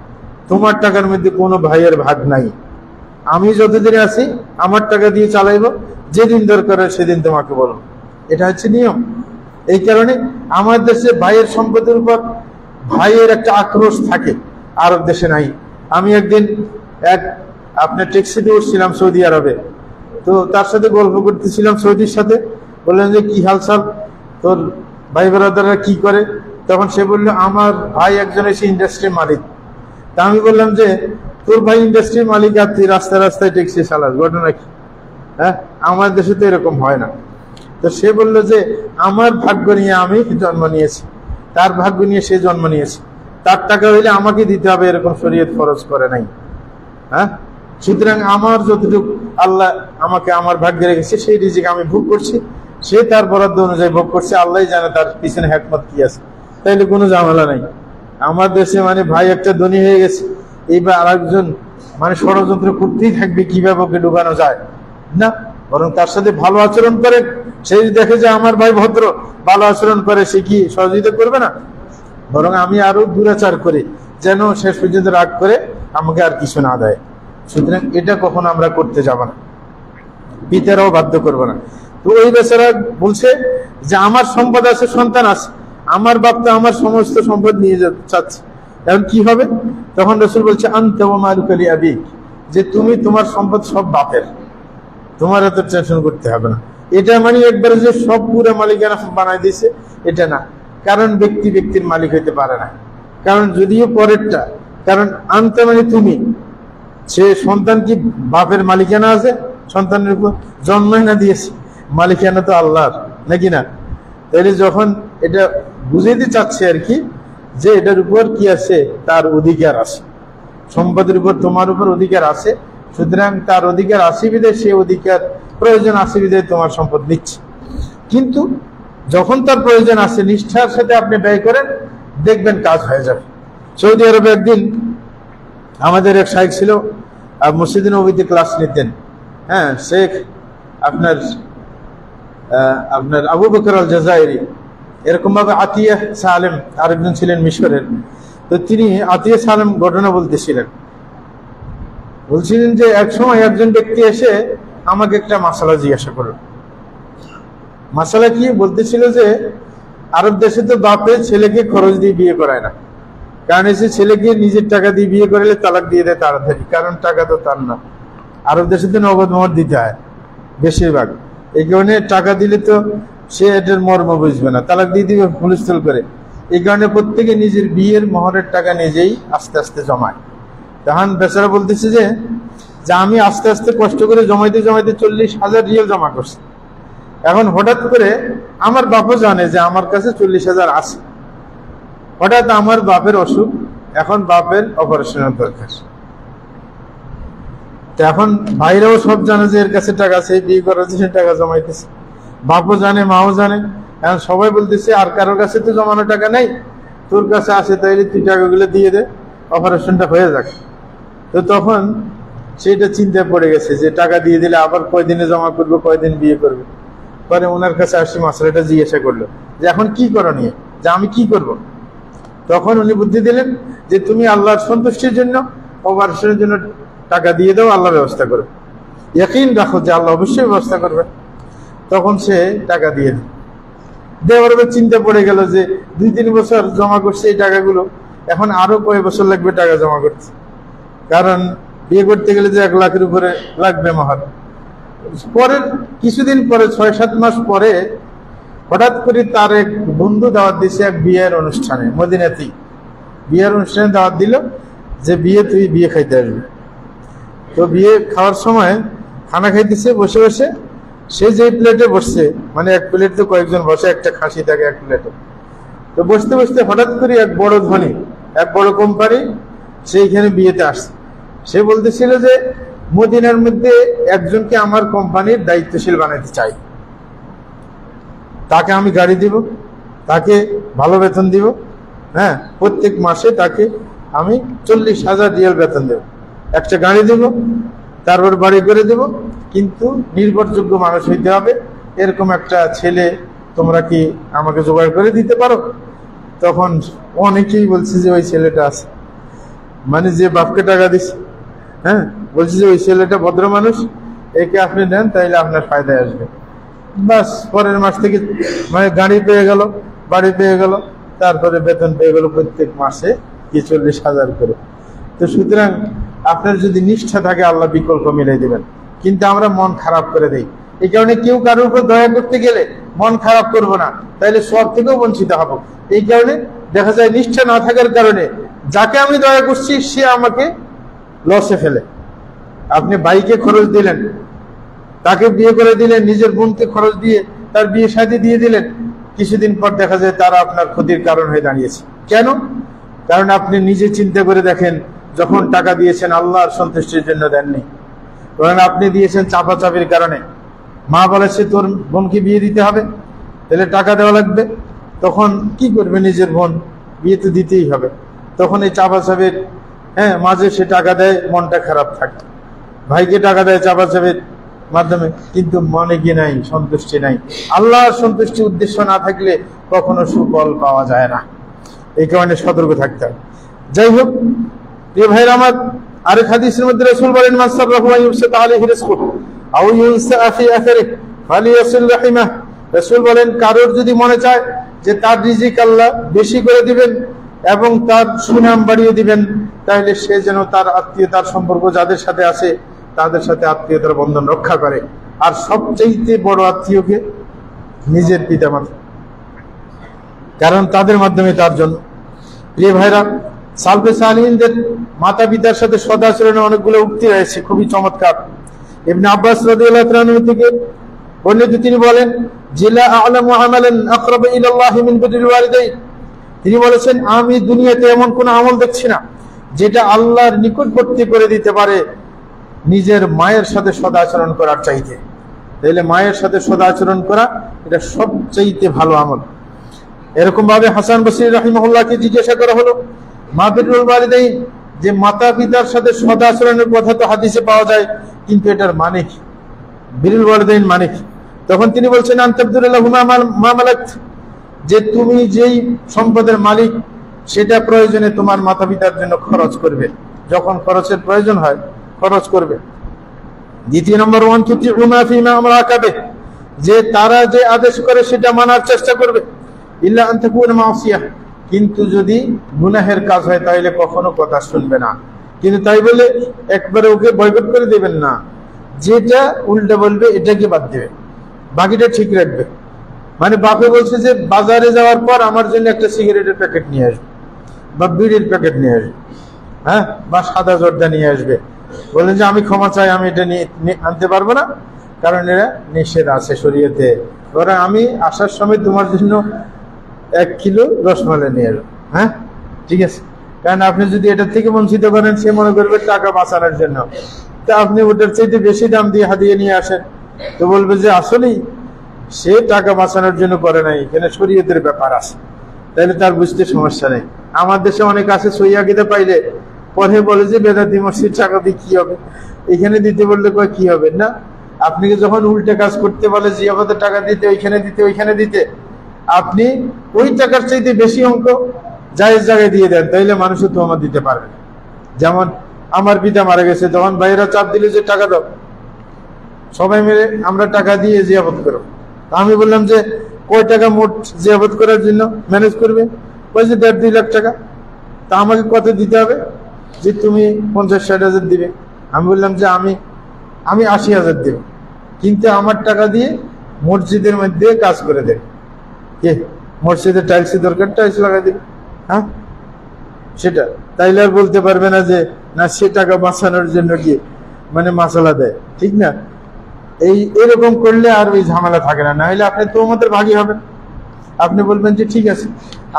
তোমার টাকার মধ্যে কোনো ভাইয়ের ভাগ নাই, আমি যতদিন আছি আমার টাকা দিয়ে চালাইব, যেদিন দরকার হয় সেদিন তোমাকে বলবো। এটা হচ্ছে নিয়ম। এই কারণে আমার দেশে ভাইয়ের সম্পদের উপর ভাইয়ের একটা আক্রোশ থাকে, আরব দেশে নাই। আমি একদিন আপনার ট্যাক্সিতে উঠছিলাম সৌদি আরবে, তো তার সাথে গল্প করতেছিলাম সৌদির সাথে, বললেন যে কি হালচাল, তোর ভাই ব্রাদাররা কি করে? তখন সে বললো আমার ভাই একজন এসে ইন্ডাস্ট্রির মালিক। তা আমি বললাম যে তোর ভাই ইন্ডাস্ট্রির মালিক আর তুই রাস্তায় রাস্তায় ট্যাক্সি চালাস, ঘটনা কি? আমার দেশে তো এরকম হয় না। তো সে বললো যে আমার ভাগ্য নিয়ে আমি জন্ম নিয়েছি, তার ভাগ্য নিয়ে সে জন্ম নিয়েছে, তার টাকা হইলে আমাকে দিতে হবে, এরকম শরীয়ত ফরজ করে নাই। সুতরাং আমার যতটুকু আল্লাহ আমাকে আমার ভাগ্যে রেখেছে সেই রিজিক আমি ভোগ করছি, সে তার বরাদ্দ অনুযায়ী ভোগ করছে, আল্লাহ জানে তার পিছনে হিকমত কি আছে, তাইলে কোনো ঝামেলা নাই। আমার দেশে মানে ভাই একটা ধনী হয়ে গেছে, এইবার আরেকজন মানে ষড়যন্ত্র করতেই থাকবে কিভাবে ওকে ঢুকানো যায় না, বরং তার সাথে ভালো আচরণ করে, সেই দেখে যে আমার ভাই ভদ্র, ভালো আচরণ করে, সে কি সহযোগিতা করবে না? বরং আমি আরো দুরাচার করি, যেন শেষ পর্যন্ত রাগ করে আমাকে আর কিছু না দেয়। সুতরাং এটা কখনো আমরা করতে যাব না, পিতারাও বাধ্য করবো না। তো ওই বেচারা বলছে যে আমার সম্পদ আছে, সন্তান আছে, আমার বাপ তো আমার সমস্ত সম্পদ নিয়ে যেতে চাচ্ছে, এখন কি হবে? তখন রাসূল বলছে আনতা ওয়া মালুকা লি আবিক, যে তুমি তোমার সম্পদ সব বাপের, তোমার এত টেনশন করতে হবে না। এটা মানে একবারে যে সব পুরো মালিকানা বানাই দিয়েছে এটা না, কারণ ব্যক্তির মালিক হইতে পারে না, কারণ যদিও পরেরটা, কারণ আনতে মানে তুমি, সে সন্তান কি বাপের মালিকানা আছে? সন্তানের উপর জন্মই না দিয়েছে, মালিকানা তো আল্লাহর, নাকি না? তাহলে যখন এটা বুঝাইতে চাচ্ছে আর কি, যে এটার উপর কি আছে, তার অধিকার আছে, সম্পদের উপর তোমার উপর অধিকার আছে, সুতরাং তার অধিকার আছে বিধায় সে অধিকার প্রয়োজন আছে বিধায় তোমার সম্পদ নিচ্ছে। কিন্তু যখন তার প্রয়োজন আছে নিষ্ঠার সাথে আপনি ব্যয় করেন, দেখবেন কাজ হয়ে যাবে। সৌদি আরবে একদিন আমাদের এক শাইখ ছিল, মসজিদে নববীতে ক্লাস নিতেন, শেখ আপনার আবু বকর আল জাজাইরি, এরকম ভাবে আতিয়া সালেম আরেকজন ছিলেন মিশরের। তো তিনি আতিয়া সালেম ঘটনা বলছিলেন যে এক সময় একজন ব্যক্তি এসে আমাকে একটা মাসালা জিজ্ঞাসা করল। মাসালা কি? বলতেছিল যে আরব দেশে তো বাপে ছেলেকে খরচ দিয়ে বিয়ে করায় না, কারণ এসে ছেলেকে নিজের টাকা দিয়ে বিয়ে করালে তালাক দিয়ে দেয় তাড়াতাড়ি, কারণ টাকা তো তার না। আরব দেশে তো নগদ মোহর দিতে হয় বেশিরভাগ, এই কারণে টাকা দিলে তো সে এটার মর্ম বুঝবে না, তালাক দিয়ে দিবে হুলস্থুল করে। এই কারণে প্রত্যেকে নিজের বিয়ের মোহরের টাকা নিজেই আস্তে আস্তে জমায়। তখন বেচারা বলতেছে যে যে আমি আস্তে আস্তে কষ্ট করে জমাইতে জমাইতে 40,000 রিয়াল জমা করছি। এখন হঠাৎ করে আমার বাপও জানে যে আমার কাছে 40,000 আছে। হঠাৎ আমার বাপের অসুখ, এখন বাপের অপারেশনের দরকার। তো এখন ভাইরাও সব জানে যে এর কাছে টাকা আছে, বিয়ে করার জন্য টাকা জমাইতেছে। বাপও জানে, মাও জানে। এখন সবাই বলতেছে আর কারোর কাছে তো জমানো টাকা নেই, তোর কাছে আছে, তাইলে তুই টাকাগুলো দিয়ে দে, অপারেশনটা হয়ে যাক। তো তখন সেটা চিন্তায় পড়ে গেছে যে টাকা দিয়ে দিলে আবার কয়দিনে জমা করবো, কয়দিন বিয়ে করবে। পরে ওনার কাছে আসি মাসলাটা জিজ্ঞাসা করলো যে এখন কি করণীয়, যে আমি কি করব। তখন উনি বুদ্ধি দিলেন যে তুমি আল্লাহর সন্তুষ্টির জন্য অপারেশনের জন্য টাকা দিয়ে দাও, আল্লাহ ব্যবস্থা করবে, ইয়াকিন রাখো যে আল্লাহ অবশ্যই ব্যবস্থা করবে। তখন সে টাকা দিয়ে দেওয়ার পর চিন্তা পড়ে গেল যে 2-3 বছর জমা করছে এই টাকাগুলো, এখন আরো কয় বছর লাগবে টাকা জমা করতে, কারণ বিয়ে করতে গেলে যে 1 লাখের উপরে লাগবে মহার। পরের কিছুদিন পরে 6-7 মাস পরে হঠাৎ করে তার এক বন্ধু দাওয়াত দিয়েছে এক বিয়ের অনুষ্ঠানে, মদিনাতেই বিয়ের অনুষ্ঠানে দাওয়াত দিল যে তুই বিয়ে খাইতে আসবি। তো বিয়ে খাওয়ার সময় খানা খাইতেছে বসে বসে, সে যে প্লেটে বসছে, মানে এক প্লেট তো কয়েকজন বসে, একটা খাসি থাকে এক প্লেটে। তো বসতে বসতে হঠাৎ করে এক বড় ধনী, এক বড় কোম্পানি সেইখানে বিয়েতে আসছে। সে বলতেছিল যে মদিনার মধ্যে একজনকে আমার কোম্পানির দায়িত্বশীল বানাতে চাই, তাকে আমি গাড়ি দিব, তাকে ভালো বেতন দিব, হ্যাঁ, প্রত্যেক মাসে তাকে আমি 40,000 রিয়াল বেতন দেব, একটা গাড়ি দেব, তারপর বাড়ি করে দেব, কিন্তু নির্ভরযোগ্য মানুষ হইতে হবে, এরকম একটা ছেলে তোমরা কি আমাকে জোগাড় করে দিতে পারো? তখন অনেকেই বলছে যে ওই ছেলেটা আছে, মানে যে বাপকে টাকা দিচ্ছে, হ্যাঁ, বলছে যে ওই ছেলেটা ভদ্র মানুষ, একে আপনি নেন, তাইলে আপনার ফায়দায় আসবে। বাস পরের মাস থেকে মানে গাড়ি পেয়ে গেল, বাড়ি পেয়ে গেল, তারপরে বেতন পেয়ে গেল প্রত্যেক মাসে 40,000 করে। তো সুতরাং আপনার যদি নিষ্ঠা থাকে আল্লাহ বিকল্প মিলাই দিবেন, কিন্তু আমরা মন খারাপ করে দেই। এই কারণে কেউ কারোর উপর দয়া করতে গেলে মন খারাপ করবো না, তাইলে সব থেকেও বঞ্চিত হব। এই কারণে দেখা যায় নিষ্ঠা না থাকার কারণে যাকে আমি দয়া করছি সে আমাকে লসে ফেলে। আপনি বাইকে খরচ দিলেন, তাকে বিয়ে করে দিলেন, নিজের বোনকে খরচ দিয়ে তার বিয়ে শাদী দিয়ে দিলেন, কিছুদিন পর দেখা যায় তারা আপনার ক্ষতির কারণ হয়ে দাঁড়িয়েছে। কেন? কারণ আপনি নিজে চিন্তা করে দেখেন, যখন টাকা দিয়েছেন আল্লাহর সন্তুষ্টির জন্য দেননি, কারণ আপনি দিয়েছেন চাপাচাপির কারণে। মা বলেছে তোর বোনকে বিয়ে দিতে হবে, তাহলে টাকা দেওয়া লাগবে, তখন কি করবে নিজের বোন? বিয়ে তো দিতেই হবে। তখন এই চাপাচাপির মাঝে সে টাকা দেয়, মনটা খারাপ থাকে। ভাইকে টাকা দেয় চাপাচাপির মাধ্যমে, কিন্তু মনে কি নাই, সন্তুষ্টি নাই। আল্লাহর সন্তুষ্টি উদ্দেশ্য না থাকলে কখনো সুফল পাওয়া যায় না। এই কারণে সতর্ক থাকতে হবে। যাই হোক প্রিয় ভাইরা আমার, আরেক হাদিসের মধ্যে রাসূল বলেন, মান সাররাহু আন ইউবসাতা আলাইহি রিজকুহু আও ইউনসা ফি আথরিহি ফালিয়াসিল রাহিমাহ। রাসূল বলেন, কারোর যদি মনে চায় যে তার রিজিক আল্লাহ বেশি করে দিবেন এবং তার সুনাম বাড়িয়ে দিবেন, তাহলে সে যেন তার আত্মীয়তার সম্পর্ক যাদের সাথে আছে তাদের সাথে আত্মীয়তার বন্ধন রক্ষা করে। আর সবচেয়ে বড় আত্মীয়কে নিজের পিতামাতা, কারণ তাদের মাধ্যমে তার জন্য। প্রিয় ভাইরা, সালফে সালিহিনদের মাতা পিতার সাথে সদাচরণের অনেকগুলো উক্তি রয়েছে, খুবই চমৎকার। ইবনে আব্বাস রাদিয়াল্লাহু তাআলা আনহু থেকে বর্ণিত, তিনি বলেন, জিলা আ'লামু আমালান আকরাবা ইলাল্লাহি মিন বিররিল ওয়ালিদাইন। তিনি বলেছেন, আমি দুনিয়াতে এমন কোন আমল দেখছি না যেটা আল্লাহর নিকটবর্তী করে দিতে পারে নিজের মায়ের সাথে সদাচরণ করার চাইতে। তাহলে মায়ের সাথে সদাচরণ করা এটা সবচাইতে ভালো আমল। এরকম ভাবে হাসান বসরি রাহিমাহুল্লাহকে জিজ্ঞাসা করা হলো, মা বিররুল ওয়ালিদাইন, যে মাতা পিতার সাথে সদাচরণের কথা তো হাদিসে পাওয়া যায়, কিন্তু এটার মানে কি? বিররুল ওয়ালিদাইন মানে কি? তখন তিনি বলছেন, আনতাবদুল্লাহুমা মা মালাকত, যে তুমি যেই সম্পদের মালিক সেটা প্রয়োজনে তোমার মাতা পিতার জন্য খরচ করবে, যখন খরচের প্রয়োজন হয় খরচ করবে। দ্বিতীয় নম্বর, ওয়ান তুতিউমা ফিমা আমরাকা বিহি, যে তারা যে আদেশ করে সেটা মানার চেষ্টা করবে। ইল্লা আন তাকুনা মাসিয়াহ, কিন্তু যদি গুনাহের কাজ হয় তাহলে কখনো কথা শুনবে না। কিন্তু তাই বলে একবারে ওকে বয়কট করে দেবেন না, যেটা উল্টা বলবে এটাকে বাদ দেবে, বাকিটা ঠিক রাখবে। মানে বাপে বলছে যে বাজারে যাওয়ার পর আমার জন্য একটা সিগারেটের প্যাকেট নিয়ে আসবে বা বিড়ির প্যাকেট নিয়ে আসবে, বা সাদা জর্দা নিয়ে আসবে, বললেন যে আমি ক্ষমা চাই, আমি এটা আনতে পারবো না, কারণ এরা নিষেধ আছে শরীয়তে। ওরা আমি আসার সময় তোমার জন্য 1 কিলো রসমালাই নিয়ে এলো। হ্যাঁ, ঠিক আছে, কারণ আপনি যদি এটা থেকে বঞ্চিত করেন, সে মনে করবে টাকা বাঁচানোর জন্য, তা আপনি ওটার চাইতে বেশি দাম দিয়ে হাতিয়ে নিয়ে আসেন, তো বলবে যে আসলেই সে টাকা বাঁচানোর জন্য করে নাই, এখানে শরীয়তের ব্যাপার আছে, তাহলে তার বুঝতে সমস্যা নেই। আমার দেশে অনেক আছে সই আকিদা পাইলে পরে বলে যে বেদাতি মসজিদ টাকা দিয়ে কি হবে, এখানে দিতে বললে কয় কি হবে না। আপনাকে যখন উল্টে কাজ করতে বলে জিয়াফতের টাকা দিতে, ওইখানে দিতে, ওইখানে দিতে, আপনি ওই টাকার চাইতে বেশি অঙ্ক জায়েজ জায়গায় দিয়ে দেন, তাইলে মানুষও তো আমার দিতে পারবে না। যেমন আমার পিতা মারা গেছে, তখন ভাইয়েরা চাপ দিলে যে টাকা দাও, সবাই মিলে আমরা টাকা দিয়ে জিয়াফত করো। আমি বললাম যে কয় টাকা মোট জিয়াফত করার জন্য ম্যানেজ করবে? ওই যে 1.5-2 লাখ টাকা। তা আমাকে কত দিতে হবে? যে তুমি 50-60 হাজার দিবে। আমি বললাম যে আমি 80 হাজার দেব, কিন্তু আমার টাকা দিয়ে মসজিদের মধ্যে কাজ করে দেবে। কে মসজিদে টাইলসের দরকার, টাইলস লাগাই দেবে। হ্যাঁ, সেটা তাইলে আর বলতে পারবে না যে না সে টাকা বাঁচানোর জন্য কি মানে মাসালা দেয়, ঠিক না? এরকম করলে আর ওই ঝামেলা থাকে না। নাহলে আপনি তো আমাদের ভাগী হবেন, আপনি বলবেন যে ঠিক আছে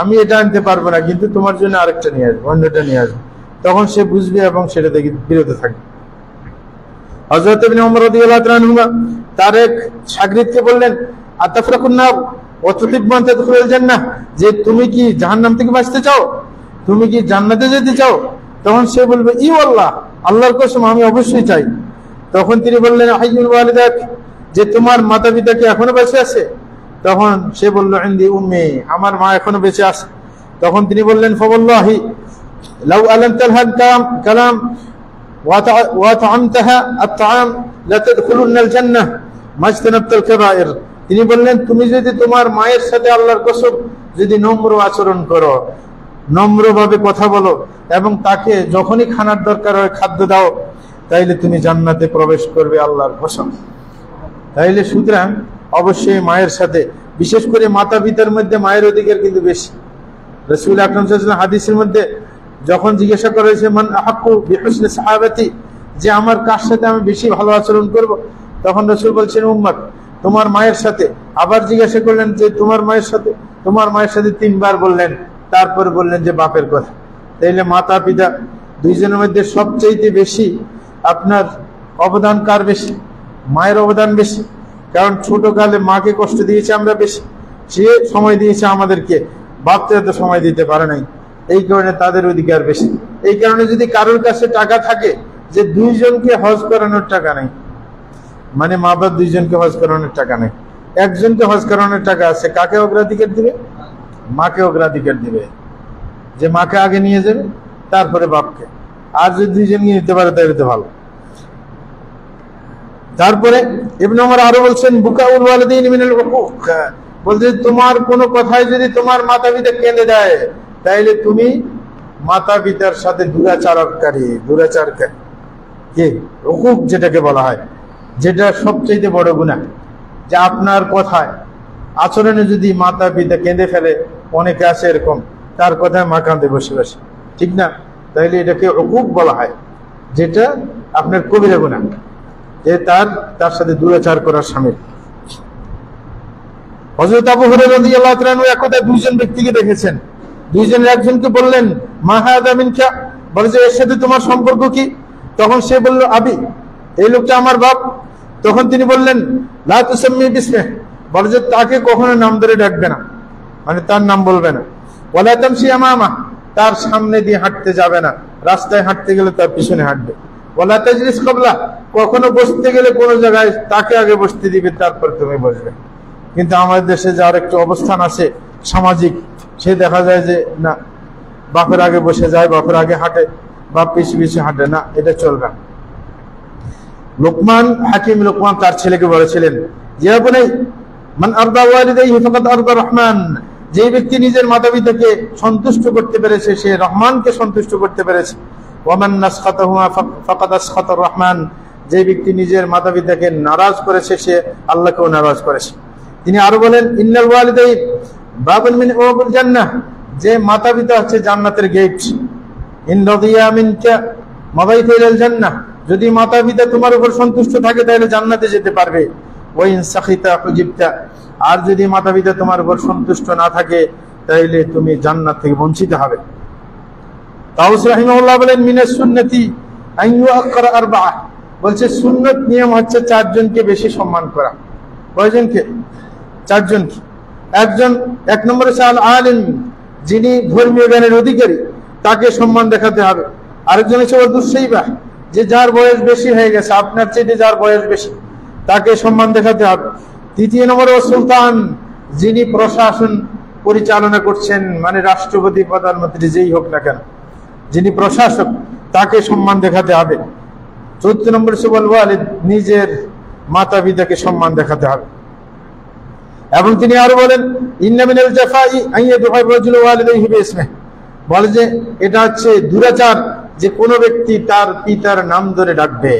আমি এটা আনতে পারবো না, কিন্তু তোমার জন্য আরেকটা নিয়ে আসবো, অন্যটা নিয়ে আসবো, তখন সে বুঝবে এবং সেটা থেকে বিরত থাকবে। হযরত ইবনে ওমর রাদিয়াল্লাহু তাআলা আনহুমা তার এক শাগির্দকে বললেন, আতাফরাকুন নার ওয়া তুহিব্বু আন তাদখুলুল জান্নাহ, যে তুমি কি জাহান্নাম থেকে বাঁচতে চাও, তুমি কি জান্নাতে যেতে চাও? তখন সে বলবে ই আল্লাহ, আল্লাহর কসম আমি অবশ্যই চাই। তখন তিনি বললেন হাইয়ুল ওয়ালিদাক, যে তোমার মাতা পিতা কি এখনো বেঁচে আছে? তখন সে বলল ইনদি উম্মি, আমার মা এখনো বেঁচে আছে। তখন তিনি বললেন ফাওয়াল্লাহি লাউ আলামতাল কালাম ওয়া তাআমতাহা আত-তাআম লা তাদখুলুনাল জান্নাহ মাজতানাবতাল কাবায়ের। তিনি বললেন তুমি যদি তোমার মায়ের সাথে আল্লাহর কসম যদি নম্র আচরণ করো, নম্রভাবে কথা বলো এবং তাকে যখনই খানার দরকার হয় খাদ্য দাও, তাইলে তুমি জান্নাতে প্রবেশ করবে, আল্লাহর কসম। তাইলে সুতরাং অবশ্যই মায়ের সাথে, বিশেষ করে মাতা পিতার মধ্যে মায়ের অধিকার কিন্তু বেশি। রাসূল আকরাম সাল্লাল্লাহু আলাইহি ওয়াসাল্লাম হাদিসের মধ্যে যখন জিজ্ঞাসা করা হয়েছে মান আহাক্কু বিহুসনি সাহাবাতি, যে আমার কার সাথে আমি বেশি ভালো আচরণ করব, তখন রাসূল বলছেন উম্মত, তোমার মায়ের সাথে। আবার জিজ্ঞাসা করলেন যে তোমার মায়ের সাথে, তোমার মায়ের সাথে 3 বার বললেন, তারপর বললেন যে বাপের কথা। তাইলে মাতা পিতা দুইজনের মধ্যে সবচেয়ে বেশি আপনার অবদান কার বেশি? মায়ের অবদান বেশি, কারণ ছোটকালে মাকে কষ্ট দিয়েছে আমরা বেশি, সে সময় দিয়েছে আমাদেরকে, বাপতে এত সময় দিতে পারে নাই, এই কারণে তাদের অধিকার বেশি। এই কারণে যদি কারোর কাছে টাকা থাকে যে 2 জনকে হজ করানোর টাকা নেই, মানে মা বাপ 2 জনকে হজ করানোর টাকা নেই, একজনকে হজ করানোর টাকা আছে, কাকে অগ্রাধিকার দিবে? মাকে অগ্রাধিকার দিবে, যে মাকে আগে নিয়ে যাবে তারপরে বাপকে। আর যদি 2 জন নিতে পারে তাহলে তো ভালো। তারপরে ইবনে ওমর আরো বলছেন বুকাউল ওয়ালিদাইন মিনাল হুকুক, বলতে তোমার কোনো কথায় যদি তোমার মাতা পিতা কেঁদে দেয়, তাইলে তুমি মাতা পিতার সাথে দুরাচারকারী কি হুকুক যেটাকে বলা হয়, যেটা সবচেয়ে বড় গুনাহ, যে আপনার কথায় আচরণে যদি মাতা পিতা কেঁদে ফেলে, অনেকে আছে এরকম, তার কথায় মা কাঁদে বসে বসে, ঠিক না? তাইলে এটাকে হুকুক বলা হয়, যেটা আপনার কবিরা গুনাহ, যে তার সাথে দুরাচার করার শামিল। হযরত আবু হুরায়রা রাদিয়াল্লাহু তাআলা আনহু একদা 2 জন ব্যক্তিকে দেখেছেন, 2 জনের একজনকে বললেন মা হাযা মিনকা, বলে যে এর সাথে তোমার সম্পর্ক কি? তখন সে বলল আবি, এই লোকটা আমার বাপ। তখন তিনি বললেন লা তুসাম্মি বিসমিহি, বলে যে তাকে কখনো নাম ধরে ডাকবে না, মানে তার নাম বলবে না। ওয়ালা তামশি আমামা, তার সামনে দিয়ে হাঁটতে যাবে না, রাস্তায় হাঁটতে গেলে তার পিছনে হাঁটবে। ওয়ালা তাজলিস ক্বাবলা, কখনো বসতে গেলে কোনো জায়গায় তাকে আগে বসতে দিবে, তারপর তুমি বসবে। কিন্তু আমাদের দেশে যার একটু অবস্থান আছে সামাজিক, সে দেখা যায় যে না, বাপের আগে বসে যায়, বাপের আগে হাঁটে, বাপ পিছু পিছু হাঁটে না, এটা চলবে না। লোকমান হাকিম লোকমান তার ছেলেকে বলেছিলেন যে আপনি মান আরদা ওয়ালিদাইহি ফাকাদ আরদা রহমান, যে ব্যক্তি নিজের মাতা পিতাকে সন্তুষ্ট করতে পেরেছে সে রহমানকে সন্তুষ্ট করতে পেরেছে। ওয়ামান নাসখাতাহুমা ফাকাদ আসখাতা রহমান, যে ব্যক্তি নিজের মাতা পিতাকে নারাজ করেছে সে আল্লাহকেও নারাজ করেছে। তিনি আরো বলেন ইন্নাল ওয়ালিদাইন বাবুন মিন আবওয়াবিল জান্নাহ, যে মাতা পিতা হচ্ছে জান্নাতের গেট। ইন রাদিয়া মিনকা মাদাইতা ইলাল জান্নাহ, যদি মাতা পিতা তোমার উপর সন্তুষ্ট থাকে তাহলে জান্নাতে যেতে পারবে, ওয়া ইন সাখিতা হুজিবতা, আর যদি মাতা পিতা তোমার উপর সন্তুষ্ট না থাকে তাহলে তুমি জান্নাত থেকে বঞ্চিত হবে। তাওস রাহিমাহুল্লাহ বলেন মিনাস সুন্নতি আন ইউআক্কারা আরবাআ, বলছে সুন্নত নিয়ম হচ্ছে চারজনকে বেশি সম্মান করা। কয়জনকে? চারজনকে। একজন, এক নম্বরে হচ্ছে আল আলিম, যিনি ধর্মীয় জ্ঞানের অধিকারী, তাকে সম্মান দেখাতে হবে। আরেকজন হচ্ছে ওয়াদুসাইবা, যে যার বয়স বেশি হয়ে গেছে, আপনার চেয়ে যার বয়স বেশি, তাকে সম্মান দেখাতে হবে। তৃতীয় নম্বরে সুলতান, যিনি প্রশাসন পরিচালনা করছেন, মানে রাষ্ট্রপতি, প্রধানমন্ত্রী, যেই হোক না কেন, যিনি প্রশাসক, তাকে সম্মান দেখাতে হবে। চতুর্থ নম্বর হচ্ছে ওয়ালিদ, নিজের মাতা পিতাকে সম্মান দেখাতে হবে। এবং তিনি আরো বলেন ইন্না মিনাল জাফাই আন ইয়াদুআ রাজুলু ওয়ালিদাইহি বিইসমিহি, বলে যে এটা হচ্ছে দুরাচার যে কোনো ব্যক্তি তার পিতার নাম ধরে ডাকবে,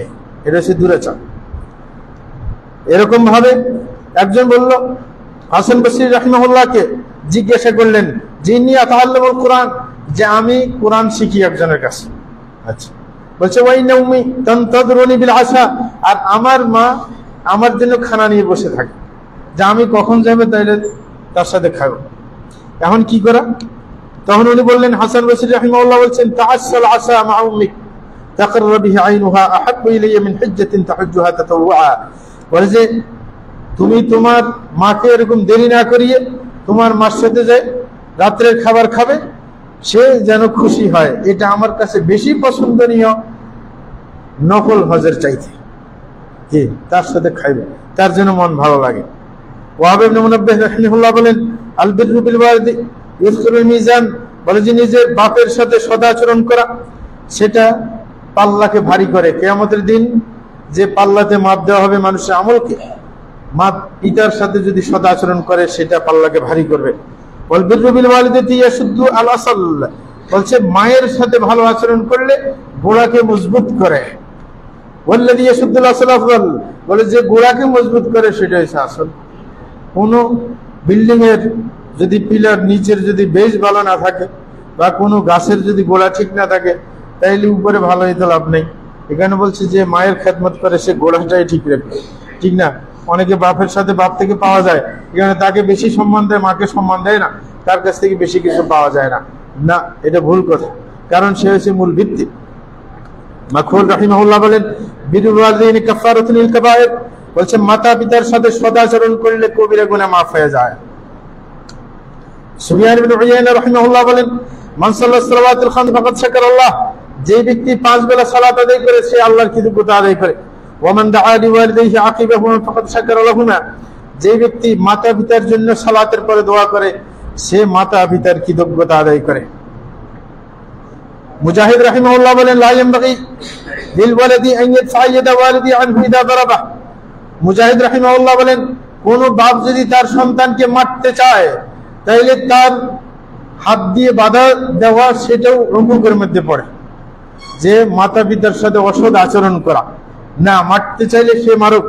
এটা হচ্ছে দুরাচার। এরকম ভাবে একজন বলল, হাসান বসরি রাহিমাহুল্লাহকে জিজ্ঞাসা করলেন যে ইন্নী আতাআল্লামুল কুরআন, যে আমি কোরআন শিখি একজনের কাছে। আচ্ছা, বলছে ওয়া ইন্না উম্মি তানতাযুরুনি বিল আশা, আর আমার মা আমার জন্য খানা নিয়ে বসে থাকে, যে আমি কখন যাবে তাইলে তার সাথে খাবো। এখন কি করা? তখন উনি বললেন, হাসান বসরি রাহিমাহুল্লাহ বলছেন তাআসসাল আসা মা উম্মিক তাকররা বিহি আইনুহা আহাব্বু ইলাইয়া মিন হিজ্জাতিন তাহুজ্জুহা তাতাওয়া, বলে যে তুমি তোমার মাকে এরকম দেরি না করিয়ে তোমার মার সাথে যায় রাত্রের খাবার খাবে, সে যেন খুশি হয়, এটা আমার কাছে বেশি পছন্দনীয় নফল হজের চাইতে, যে তার সাথে খাইবে, তার জন্য মন ভালো লাগে। ওয়াহাব ইবনে মুনাব্বিহ রাহিমাহুল্লাহ বলেন আল বিররু বিল ওয়ালিদি ইউসকিলুল মিজান, বলে যে নিজের বাপের সাথে সদাচরণ করা সেটা পাল্লাকে ভারী করে। কিয়ামতের দিন যে পাল্লাতে মাপ দেওয়া হবে মানুষের আমলকে, মা পিতার সাথে যদি সদাচরণ করে সেটা পাল্লাকে ভারী করবে। ওয়াল বিররু বিল ওয়ালিদাতি ইয়াশুদ্দু আল আসল, বলছে মায়ের সাথে ভালো আচরণ করলে গোড়াকে মজবুত করে। ওয়াল্লাযী ইয়াশুদ্দুল আসল আফদাল, বলে যে গোড়াকে মজবুত করে সেটা হচ্ছে আসল। কোনো বিল্ডিং এর যদি পিলার নিচের যদি বেশ ভালো না থাকে, বা কোনো গাছের যদি গোড়া ঠিক না থাকে, তাইলে উপরে ভালো হইতে লাভ নেই। এখানে বলছে যে মায়ের খেদমত করে সে গোড়াটাই ঠিক রাখবে, ঠিক না? অনেকে বাপের সাথে বাপ থেকে পাওয়া যায়, এখানে তাকে বেশি সম্মান দেয়, মাকে সম্মান দেয় না, তার কাছ থেকে বেশি কিছু পাওয়া যায় না। না, এটা ভুল কথা, কারণ সে হচ্ছে মূল ভিত্তি। মাখুল রাহিমাহুল্লাহ বলেন বিরুল ওয়ালিদাইনি কাফারাতুন লিল কাবায়ের, বলছে মাতা পিতার সাথে সদাচরণ করলে কবিরা গুনাহ মাফ হয়ে যায়। সুফিয়ান ইবনে উয়াইনা রাহিমাহুল্লাহ বলেন মান সাল্লা সালাওয়াতুল খামস ফাকাদ শাকারাল্লাহ, যে ব্যক্তি 5 বেলা সালাত আদায় করে সে আল্লাহর কৃতজ্ঞতা আদায় করে। ওয়া মান দাআ লিওয়ালিদাইহি আকিবাহুমা ফাকাদ শাকারা লাহুমা, যে ব্যক্তি মাতা পিতার জন্য সালাতের পরে দোয়া করে সে মাতা পিতার কৃতজ্ঞতা আদায় করে। মুজাহিদ রাহিমাহুল্লাহ বলেন লা ইয়ানবাগি লিল ওয়ালিদি আন ইয়াদফা ইয়াদা ওয়ালিদি আনহু ইদা দারাবা, মুজাহিদ রাহিমাহুল্লাহ বলেন কোন বাপ যদি তার সন্তানকে মারতে চায় তাইলে তার হাত দিয়ে বাধা দেওয়া সেটাও উমুকের মধ্যে পড়ে, যে মাতা পিতার সাথে অসৎ আচরণ করা। না, মারতে চাইলে সে মারুক,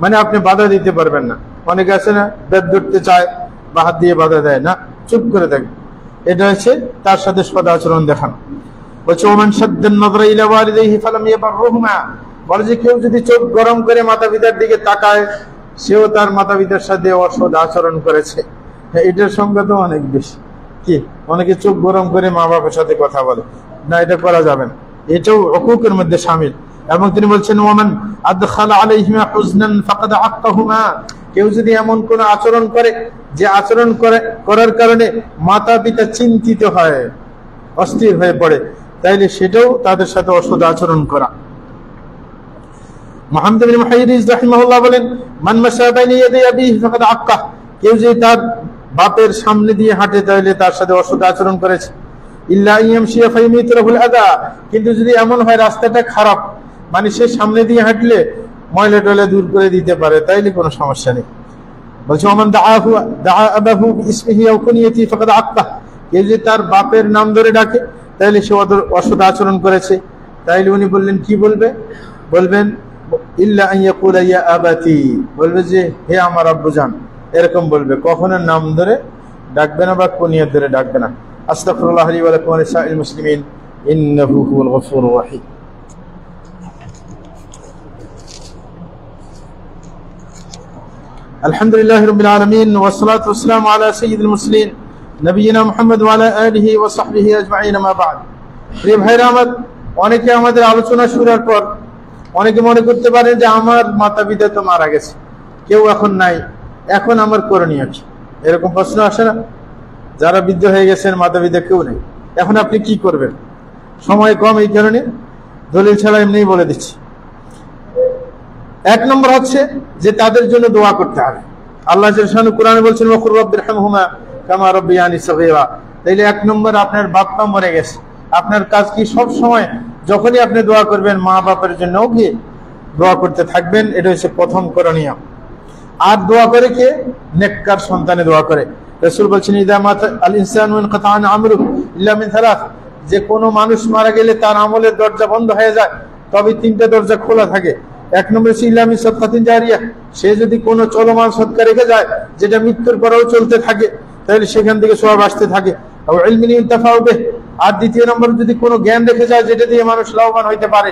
মানে আপনি বাধা দিতে পারবেন না। অনেকে আছে না, বেদ ধরতে চায় বা হাত দিয়ে বাধা দেয় না, চুপ করে থাকে, এটা হচ্ছে তার সাথে সদ আচরণ দেখানো। বলছে ওমান শাদ্দান নাযরা ইলা ওয়ালিদাইহি ফালাম ইয়াবাররুহুমা, বলে যে কেউ যদি চোখ গরম করে মাতা পিতার দিকে তাকায় সেও তার মাতা পিতার সাথে অসৎ আচরণ করেছে। এটার সংখ্যা তো অনেক বেশি। কি অনেকে চোখ গরম করে মা বাবার সাথে কথা বলে, না, এটা করা যাবে না, এটাও উকুকের মধ্যে শামিল। এবং তিনি বলছেন ওমান আদখালা আলাইহিমা হুজনান ফাকাদ আক্কাহুমা, কেউ যদি এমন কোন আচরণ করে যে আচরণ করার কারণে মাতা পিতা চিন্তিত হয়, অস্থির হয়ে পড়ে, তাইলে সেটাও তাদের সাথে অসৎ আচরণ করা। মুহাম্মদ ইবনে মুহাইরিজ রাহিমাহুল্লাহ বলেন মান মাশা বাইনা ইয়াদি আবিহি ফাকাদ আক্কা, কেউ যদি তার বাপের সামনে দিয়ে হাঁটে তাহলে তার সাথে অসৎ আচরণ করেছে। ইল্লা ইয়ামশিয়া ফাইমিতুল আদা, কিন্তু যদি এমন হয় রাস্তাটা খারাপ, মানে সে সামনে দিয়ে হাঁটলে ময়লা টয়লা দূর করে দিতে পারে, তাইলে কোনো সমস্যা নেই। বলছে ওমান দাআ আবাহু বিইসমিহি আও কুনিয়াতি ফাকাদ আক্কা, কেউ যদি তার বাপের নাম ধরে ডাকে তাইলে সে অসৎ আচরণ করেছে। তাইলে উনি বললেন কি বলবে? বলবেন ইল্লা আন ইয়াকুলা ইয়া আবাতি, বলবে যে হে আমার আব্বুজান, এরকম বলবে, কখনো নাম ধরে ডাকবে না বা কুনিয়াত ধরে ডাকবে না। আস্তাগফিরুল্লাহ লি ওয়া লাকুম ওয়া লিসাইরিল মুসলিমিন ইন্নাহু হুয়াল গফুরুর রহিম। আলহামদুলিল্লাহি রাব্বিল আলামিন ওয়া সলাতু ওয়াসসালামু আলা সাইয়্যিদিল মুরসালিন নবিয়িনা মুহাম্মদ ওয়া আলা আলিহি ওয়া সাহবিহি আজমাইন, মা বা'দ। প্রিয় ভাইরা আমার, অনেকে আমাদের আলোচনা শুরুর পর অনেকে মনে করতে পারে যে আমার মাতা পিতা তো মারা গেছে, কেউ এখন নাই, এখন আমার করণীয় কি? এরকম প্রশ্ন আসে না? যারা বৃদ্ধ হয়ে গেছেন, মাতা পিতা কেউ নেই, এখন আপনি কি করবেন? সময় কম, এই কারণে দলিল ছাড়া এমনিই বলে দিচ্ছি। এক নম্বর হচ্ছে যে তাদের জন্য দোয়া করতে হবে। আল্লাহ জাল্লাহু কোরআনে বলছেন ওয়াকুর রাব্বিরহামহুমা কামা রাব্বিয়ানি সাগীরা। তাইলে এক নম্বর, আপনার বাপ মা মরে গেছে, আপনার কাজ কি সব সময় যখনই আপনি দোয়া করবেন মা বাবার জন্য কি দোয়া করতে থাকবেন। এটা হচ্ছে প্রথম করণীয়। আর দোয়া করে কে? নেককার সন্তানে দোয়া করে। রাসূল বলছেন ইযা মাতা আল ইনসানু ইনকাতা আন আমরুহু ইল্লা মিন সালাস, যে কোনো মানুষ মারা গেলে তার আমলের দরজা বন্ধ হয়ে যায়, তবে তিনটা দরজা খোলা থাকে। এক নম্বর ইসলামী সাদকাতুন জারিয়া, সে যদি কোনো চলমান সদকা রেখে যায় যেটা মৃত্যুর পরেও চলতে থাকে, তাহলে সেখান থেকে সওয়াব আসতে থাকে। ইলমিন ইনতাফাউ বিহি, আর দ্বিতীয় নম্বর যদি কোনো জ্ঞান রেখে যায় যেটা দিয়ে মানুষ লাভবান হইতে পারে,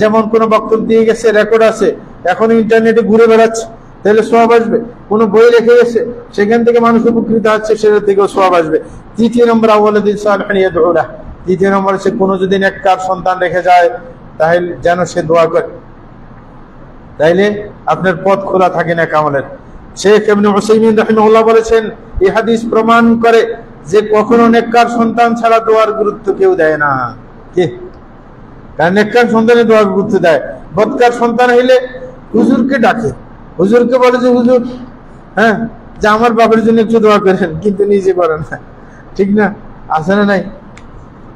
যেমন কোনো বক্তব্য দিয়ে গেছে, রেকর্ড আছে, এখন ইন্টারনেটে ঘুরে বেড়াচ্ছে, তাহলে সওয়াব আসবে। কোনো বই রেখে গেছে, সেখান থেকে মানুষ উপকৃত হচ্ছে, সেটার থেকেও সওয়াব আসবে। তৃতীয় নম্বর আওয়ালাদিন সালিহিন ইয়াদউ লাহু, তৃতীয় নম্বর সে কোনো যদি নেককার সন্তান রেখে যায় তাহলে যেন সে দোয়া করে, তাইলে আপনার পথ খোলা থাকে না কামলের। শেখ ইবনে উসাইমিন রাহিমাহুল্লাহ বলেছেন এই হাদিস প্রমাণ করে যে কখনো নেককার সন্তান ছাড়া দোয়ার গুরুত্ব কেউ দেয় না। কে? কারণ নেককার সন্তানের দোয়ার গুরুত্ব দেয়। বদকার সন্তান হইলে হুজুরকে ডাকে, হুজুরকে বলে যে হুজুর, হ্যাঁ, যে আমার বাবার জন্য একটু দোয়া করেন, কিন্তু নিজে করেন না, ঠিক না? আছে না নাই?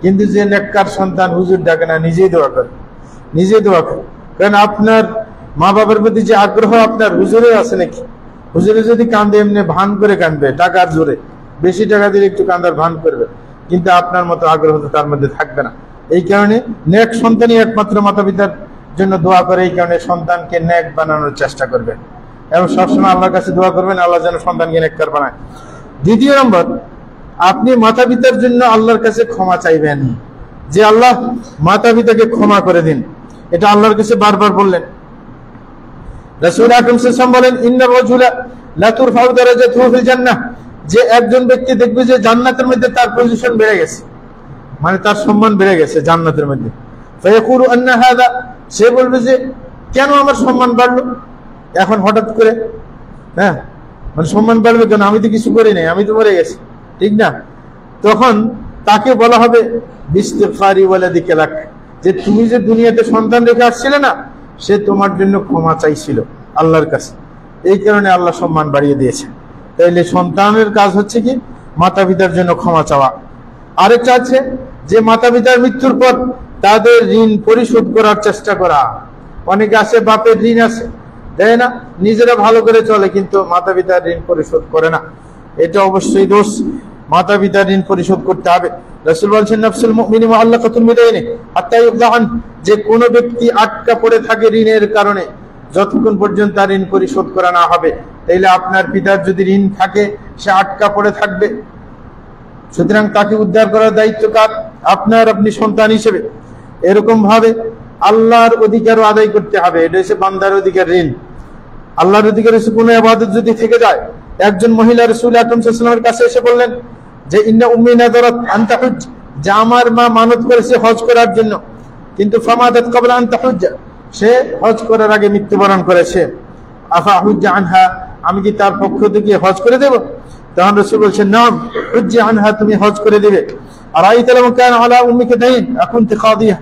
কিন্তু যে নেককার সন্তান হুজুর ডাকে না, নিজেই দোয়া করে, নিজেই দোয়া করে। কারণ আপনার মা বাবার প্রতি যে আগ্রহ আপনার হুজুরে আছে নাকি? হুজুরে যদি কান্দে এমনি ভান করে কান্দবে, টাকার জোরে, বেশি টাকা দিলে একটু কান্দার ভান করবে, কিন্তু আপনার মতো আগ্রহ তো তার মধ্যে থাকবে না। এই কারণে নেক সন্তানই একমাত্র মাতা পিতার জন্য দোয়া করে। এই কারণে সন্তানকে নেক বানানোর চেষ্টা করবেন এবং সবসময় আল্লাহর কাছে দোয়া করবেন আল্লাহ যেন সন্তানকে নেককার বানায়। দ্বিতীয় নম্বর, আপনি মাতা পিতার জন্য আল্লাহর কাছে ক্ষমা চাইবেন, যে আল্লাহ মাতা পিতাকে ক্ষমা করে দিন। এটা আল্লাহর কাছে বারবার বললেন। রাসূল আকরাম সাল্লাল্লাহু আলাইহি ওয়াসাল্লাম বলেন ইন্নার রাজুলা লা তুরফাউ দারাজাতুহু ফিল জান্নাহ, যে একজন ব্যক্তি দেখবে যে জান্নাতের মধ্যে তার পজিশন বেড়ে গেছে, মানে তার সম্মান বেড়ে গেছে জান্নাতের মধ্যে। ফায়াকুলু আন্না হাযা, সে বলবে যে কেন আমার সম্মান বাড়লো এখন হঠাৎ করে? হ্যাঁ, মানে সম্মান বাড়বে কেন? আমি তো কিছু করি নাই, আমি তো মরে গেছি, ঠিক না? তখন তাকে বলা হবে বিস্তিগফারি ওয়ালাদিকা লাক, যে তুমি যে দুনিয়াতে সন্তান রেখে আসছিলে না, সে তোমার জন্য ক্ষমা চাইছিল আল্লাহর কাছে, এই কারণে আল্লাহ সম্মান বাড়িয়ে দিয়েছে। তাইলে সন্তানের কাজ হচ্ছে কি? মাতা পিতার জন্য ক্ষমা চাওয়া। আরেকটা আছে যে মাতা পিতার মৃত্যুর পর তাদের ঋণ পরিশোধ করার চেষ্টা করা। অনেকে আছে বাপের ঋণ আছে, দেয় না, নিজেরা ভালো করে চলে, কিন্তু মাতা পিতার ঋণ পরিশোধ করে না। এটা অবশ্যই দোষ। মাতা পিতার ঋণ পরিশোধ করতে হবে। রাসূল বলেছেন নাফসুল মুমিনি মুআল্লাকাতুন বিদাইনি হাত্তা ইউকযা আন, যে কোনো ব্যক্তি আটকা পড়ে থাকে ঋণের কারণে, যতক্ষণ পর্যন্ত তার ঋণ পরিশোধ করা না হবে। তাইলে আপনার পিতার যদি ঋণ থাকে, সে আটকা পড়ে থাকবে, সুতরাং তাকে উদ্ধার করার দায়িত্ব কার? আপনার, আপনি সন্তান হিসেবে। এরকম ভাবে আল্লাহর অধিকারও আদায় করতে হবে। এটা হচ্ছে বান্দার অধিকার, ঋণ। আল্লাহর অধিকার হচ্ছে কোনো ইবাদত যদি থেকে যায়। একজন মহিলা রাসূল আকরাম সাল্লাল্লাহু আলাইহি ওয়াসাল্লামের কাছে এসে বললেন যে ইন্না উম্মি নাযারাত আন তাহুজ্জ, যে আমার মা মানত করেছে হজ করার জন্য, কিন্তু ফামাদাত ক্বাবলা আন তাহুজ্জ, সে হজ করার আগে মৃত্যুবরণ করেছে। আফা হুজ্জা আনহা, আমি কি তার পক্ষ থেকে হজ করে দেব? তখন রাসূল বলেছেন নাম হুজ্জা আনহা, তুমি হজ করে দেবে। আর আইতা লাম কান আলা উম্মিকা দাইন আকুনত কাদিয়া,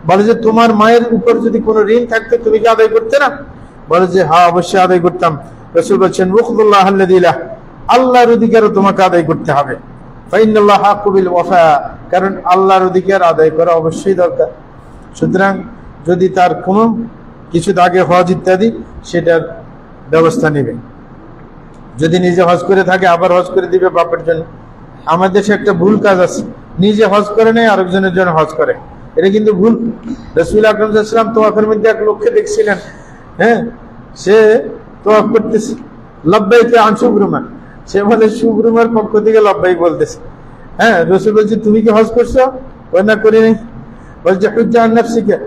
বলে যে তোমার মায়ের উপর যদি কোনো ঋণ থাকতো তুমি কি আদায় করতে না? বলে যে হ্যাঁ, অবশ্যই আদায় করতাম। রাসূল বলেছেন ওয়াখুল্লাহ আল্লাযী লাহ, আল্লাহর অধিকারও তোমাকে আদায় করতে হবে। ফাইনাল্লাহ হাক্কু বিল ওয়াফা, কারণ আল্লাহর অধিকার আদায় করা অবশ্যই দরকার। সুতরাং যদি তার কোনো কিছু আগে হজ ইত্যাদি, সেটার ব্যবস্থা নেবে। যদি নিজে হজ করে থাকে আবার হজ করে দিবে বাপের জন্য। আমাদের দেশে একটা ভুল কাজ আছে, নিজে হজ করে নেয় আরেকজনের জন্য হজ করে, এটা কিন্তু ভুল। রাসূল আকরাম সাল্লাল্লাহু আলাইহি ওয়াসাল্লাম তওয়াফের মধ্যে এক লোককে দেখছিলেন, হ্যাঁ, সে তওয়াফ করতেছে, লাব্বাইক আন শুবরুমা, সে বলে শুবরুমার পক্ষ থেকে লাব্বাইক বলতেছে। হ্যাঁ, রাসূল বলছে তুমি কি হজ করছো? বলে না, করি নাই। বলছে হুজ্জা আন নাফসিকা,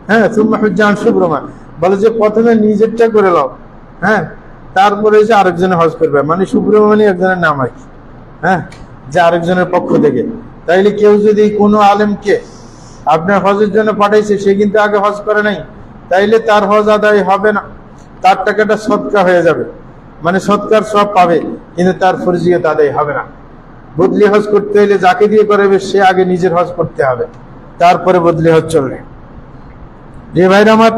হ্যাঁ, সুম্মা হুজ্জা আন শুবরুমা, বলে যে প্রথমে নিজেরটা করে নাও, হ্যাঁ, তারপরে এসে আরেকজনে হজ করবে, মানে সুব্রমণি একজনের নাম আর কি, হ্যাঁ, যে আরেকজনের পক্ষ থেকে। তাইলে কেউ যদি কোনো আলেমকে আপনার হজের জন্য পাঠাইছে, সে কিন্তু আগে হজ করে নাই, তাইলে তার হজ আদায় হবে না, তার টাকাটা সদকা হয়ে যাবে, মানে সদকার সব পাবে, কিন্তু তার ফরজিয়ত আদায় হবে না। বদলি হজ করতে হলে যাকে দিয়ে করাবে সে আগে নিজের হজ করতে হবে, তারপরে বদলি হজ চলবে। যে ভাইরা আমার,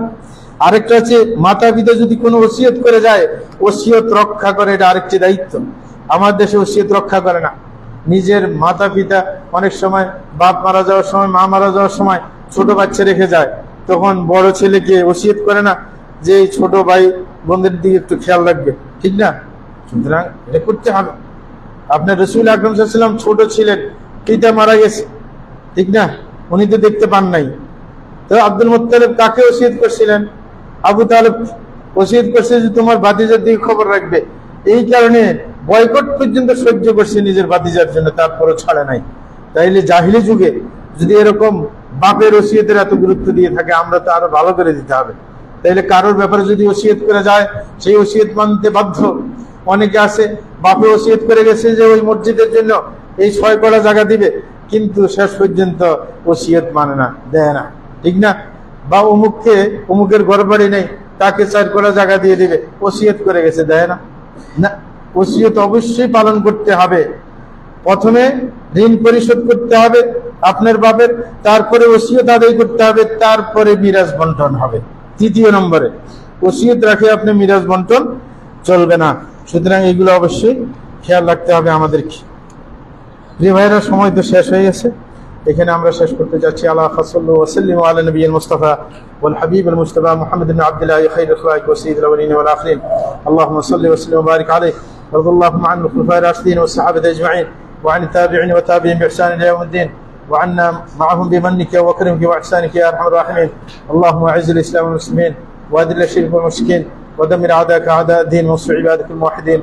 আরেকটা আছে মাতা পিতা যদি কোনো ওসিয়ত করে যায়, ওসিয়ত রক্ষা করে, এটা আরেকটি দায়িত্ব। আমার দেশে ওসিয়ত রক্ষা করে না। নিজের মাতা পিতা অনেক সময় বাপ মারা যাওয়ার সময়, মা মারা যাওয়ার সময় ছোট বাচ্চা রেখে যায়, তখন বড় ছেলেকে ওসিয়ত করে না যে এই ছোট ভাই বোনদের দিকে একটু খেয়াল রাখবে, ঠিক না? সুতরাং এটা করতে হবে। আপনার রাসূল আকরাম সাল্লাল্লাহু আলাইহি ওয়াসাল্লাম ছোট ছিলেন, পিতা মারা গেছে, ঠিক না, উনি তো দেখতে পান নাই। তো আব্দুল মুত্তালিব কাকে ওসিয়ত করছিলেন? আবু তালেব ওসিয়ত করছে যে তোমার ভাতিজার দিকে খবর রাখবে। এই কারণে বয়কট পর্যন্ত সহ্য করছে নিজের ভাতিজার জন্য, তারপরও ছাড়ে নাই। তাইলে জাহিলি যুগে যদি এরকম বাপের ওসিয়তের এত গুরুত্ব দিয়ে থাকে, আমরা তো আরো ভালো করে দিতে হবে। তাইলে কারোর ব্যাপারে যদি ওসিয়ত করে যায়, সেই ওসিয়ত মানতে বাধ্য। অনেকে আছে বাপে ওসিয়ত করে গেছে যে ওই মসজিদের জন্য এই 6 কড়া জায়গা দিবে, কিন্তু শেষ পর্যন্ত ওসিয়ত মানে না, দেয় না, ঠিক না? বা অমুককে, অমুকের ঘর বাড়ি নেই, তাকে 4 কড়া জায়গা দিয়ে দিবে, ওসিয়ত করে গেছে, দেয় না। না, ওসিয়ত অবশ্যই পালন করতে হবে। প্রথমে ঋণ পরিশোধ করতে হবে আপনার বাপের, তারপরে ওসিয়ত আদায় করতে হবে, তারপরে মিরাজ বন্টন হবে। 3 নম্বরে ওসিয়ত রাখে আপনি মিরাজ বন্টন চলবে না। সুতরাং এগুলো অবশ্যই খেয়াল রাখতে হবে আমাদেরকে। প্রিয় ভাইরা, সময় তো শেষ হয়ে গেছে, এখানে আমরা শেষ করতে যাচ্ছি। আলা সাল্লাল্লাহু ওয়া সাল্লামু আলা নবিয়িল মুস্তাফা ওয়াল হাবিবিল মুস্তাফা মুহাম্মদ ইবনে আব্দুল্লাহ খায়রুল খালাইক ওয়া সাইয়্যিদুল আউয়ালিন ওয়াল আখিরিন। আল্লাহুম্মা সাল্লি ওয়া সাল্লিম ওয়া বারিক আলাইহি ওয়া রাদিয়াল্লাহু আনহুম খুলাফায়ে রাশিদিন ওয়াস সাহাবাতি আজমাইন ওয়া আনিত তাবিঈন ওয়া তাবিঈন বিihsan ইলা ইয়াউমিদ্দিন ওয়া আন্না মা'আহুম বিমান্নিকা ওয়া কারমিকা ওয়া ihsanika ya arhamar rahimin। আল্লাহুম্মা আ'ইজ্জিল ইসলাম ওয়াল মুসলিমিন ওয়া আদিল্ল আশ-শিরকা ওয়াল মুশরিকিন ওয়া দাম্মির আ'দাaka আ'দা ad-din وانصر عبادك الموحدين।